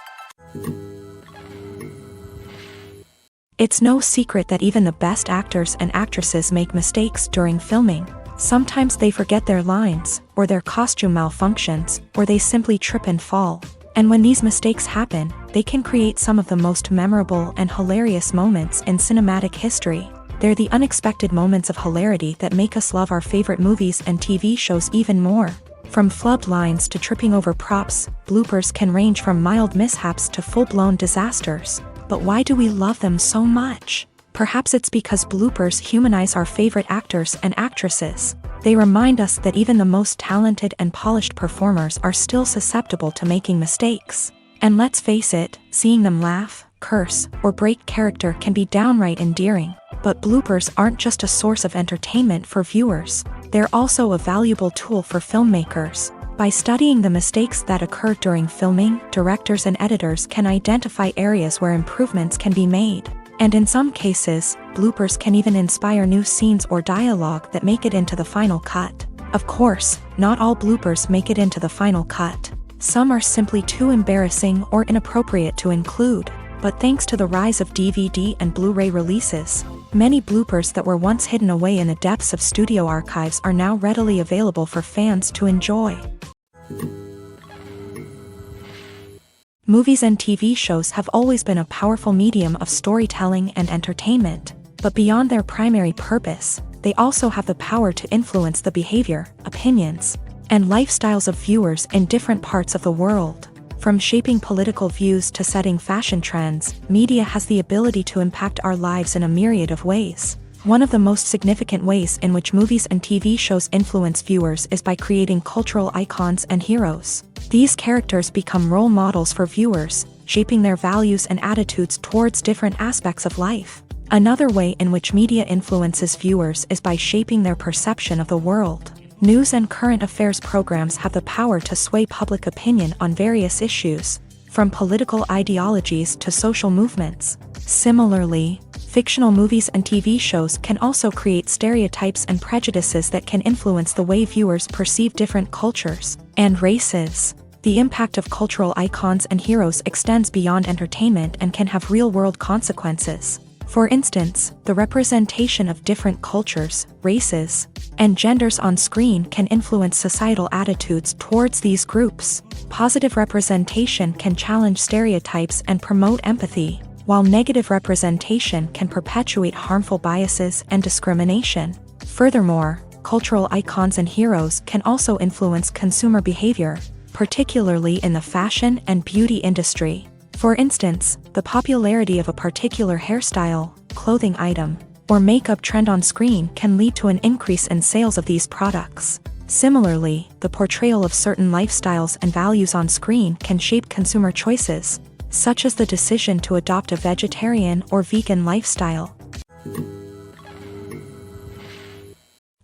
It's no secret that even the best actors and actresses make mistakes during filming. Sometimes they forget their lines, or their costume malfunctions, or they simply trip and fall. And when these mistakes happen, they can create some of the most memorable and hilarious moments in cinematic history. They're the unexpected moments of hilarity that make us love our favorite movies and TV shows even more. From flubbed lines to tripping over props, bloopers can range from mild mishaps to full-blown disasters. But why do we love them so much? Perhaps it's because bloopers humanize our favorite actors and actresses. They remind us that even the most talented and polished performers are still susceptible to making mistakes. And let's face it, seeing them laugh, curse, or break character can be downright endearing. But bloopers aren't just a source of entertainment for viewers. They're also a valuable tool for filmmakers. By studying the mistakes that occur during filming, directors and editors can identify areas where improvements can be made. And in some cases, bloopers can even inspire new scenes or dialogue that make it into the final cut. Of course, not all bloopers make it into the final cut. Some are simply too embarrassing or inappropriate to include. But thanks to the rise of DVD and Blu-ray releases, many bloopers that were once hidden away in the depths of studio archives are now readily available for fans to enjoy. Movies and TV shows have always been a powerful medium of storytelling and entertainment, but beyond their primary purpose, they also have the power to influence the behavior, opinions, and lifestyles of viewers in different parts of the world. From shaping political views to setting fashion trends, media has the ability to impact our lives in a myriad of ways. One of the most significant ways in which movies and TV shows influence viewers is by creating cultural icons and heroes. These characters become role models for viewers, shaping their values and attitudes towards different aspects of life. Another way in which media influences viewers is by shaping their perception of the world. News and current affairs programs have the power to sway public opinion on various issues, from political ideologies to social movements. Similarly, fictional movies and TV shows can also create stereotypes and prejudices that can influence the way viewers perceive different cultures and races. The impact of cultural icons and heroes extends beyond entertainment and can have real-world consequences. For instance, the representation of different cultures, races, and genders on screen can influence societal attitudes towards these groups. Positive representation can challenge stereotypes and promote empathy, while negative representation can perpetuate harmful biases and discrimination. Furthermore, cultural icons and heroes can also influence consumer behavior, particularly in the fashion and beauty industry. For instance, the popularity of a particular hairstyle, clothing item, or makeup trend on screen can lead to an increase in sales of these products. Similarly, the portrayal of certain lifestyles and values on screen can shape consumer choices, such as the decision to adopt a vegetarian or vegan lifestyle.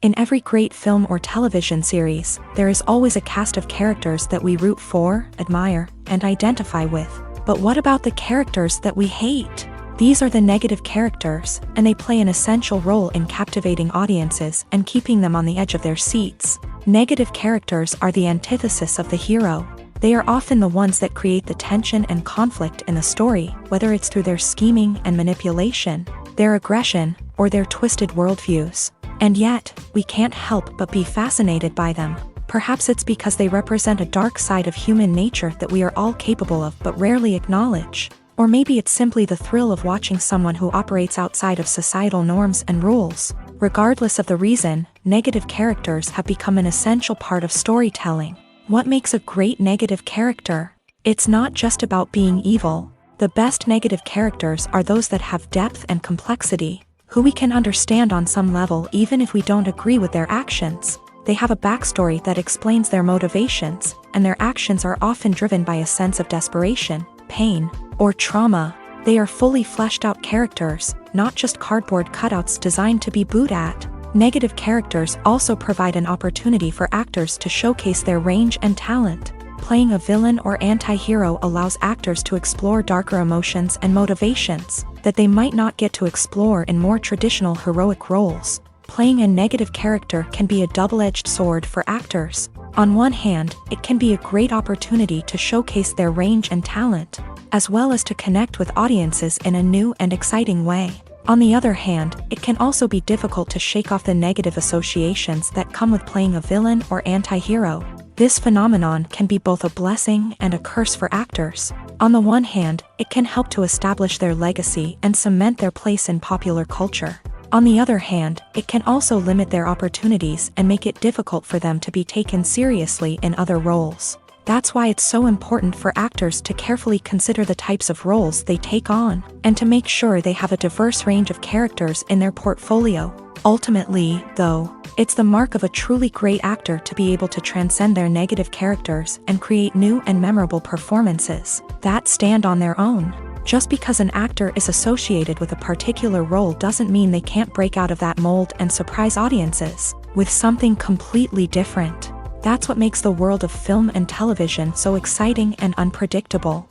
In every great film or television series, there is always a cast of characters that we root for, admire, and identify with. But what about the characters that we hate? These are the negative characters, and they play an essential role in captivating audiences and keeping them on the edge of their seats. Negative characters are the antithesis of the hero. They are often the ones that create the tension and conflict in the story, whether it's through their scheming and manipulation, their aggression, or their twisted worldviews. And yet, we can't help but be fascinated by them. Perhaps it's because they represent a dark side of human nature that we are all capable of but rarely acknowledge. Or maybe it's simply the thrill of watching someone who operates outside of societal norms and rules. Regardless of the reason, negative characters have become an essential part of storytelling. What makes a great negative character? It's not just about being evil. The best negative characters are those that have depth and complexity, who we can understand on some level even if we don't agree with their actions. They have a backstory that explains their motivations, and their actions are often driven by a sense of desperation, pain, or trauma. They are fully fleshed out characters, not just cardboard cutouts designed to be booed at. Negative characters also provide an opportunity for actors to showcase their range and talent. Playing a villain or anti-hero allows actors to explore darker emotions and motivations that they might not get to explore in more traditional heroic roles. Playing a negative character can be a double-edged sword for actors. On one hand, it can be a great opportunity to showcase their range and talent, as well as to connect with audiences in a new and exciting way. On the other hand, it can also be difficult to shake off the negative associations that come with playing a villain or anti-hero. This phenomenon can be both a blessing and a curse for actors. On the one hand, it can help to establish their legacy and cement their place in popular culture. On the other hand, it can also limit their opportunities and make it difficult for them to be taken seriously in other roles. That's why it's so important for actors to carefully consider the types of roles they take on, and to make sure they have a diverse range of characters in their portfolio. Ultimately, though, it's the mark of a truly great actor to be able to transcend their negative characters and create new and memorable performances that stand on their own. Just because an actor is associated with a particular role doesn't mean they can't break out of that mold and surprise audiences with something completely different. That's what makes the world of film and television so exciting and unpredictable.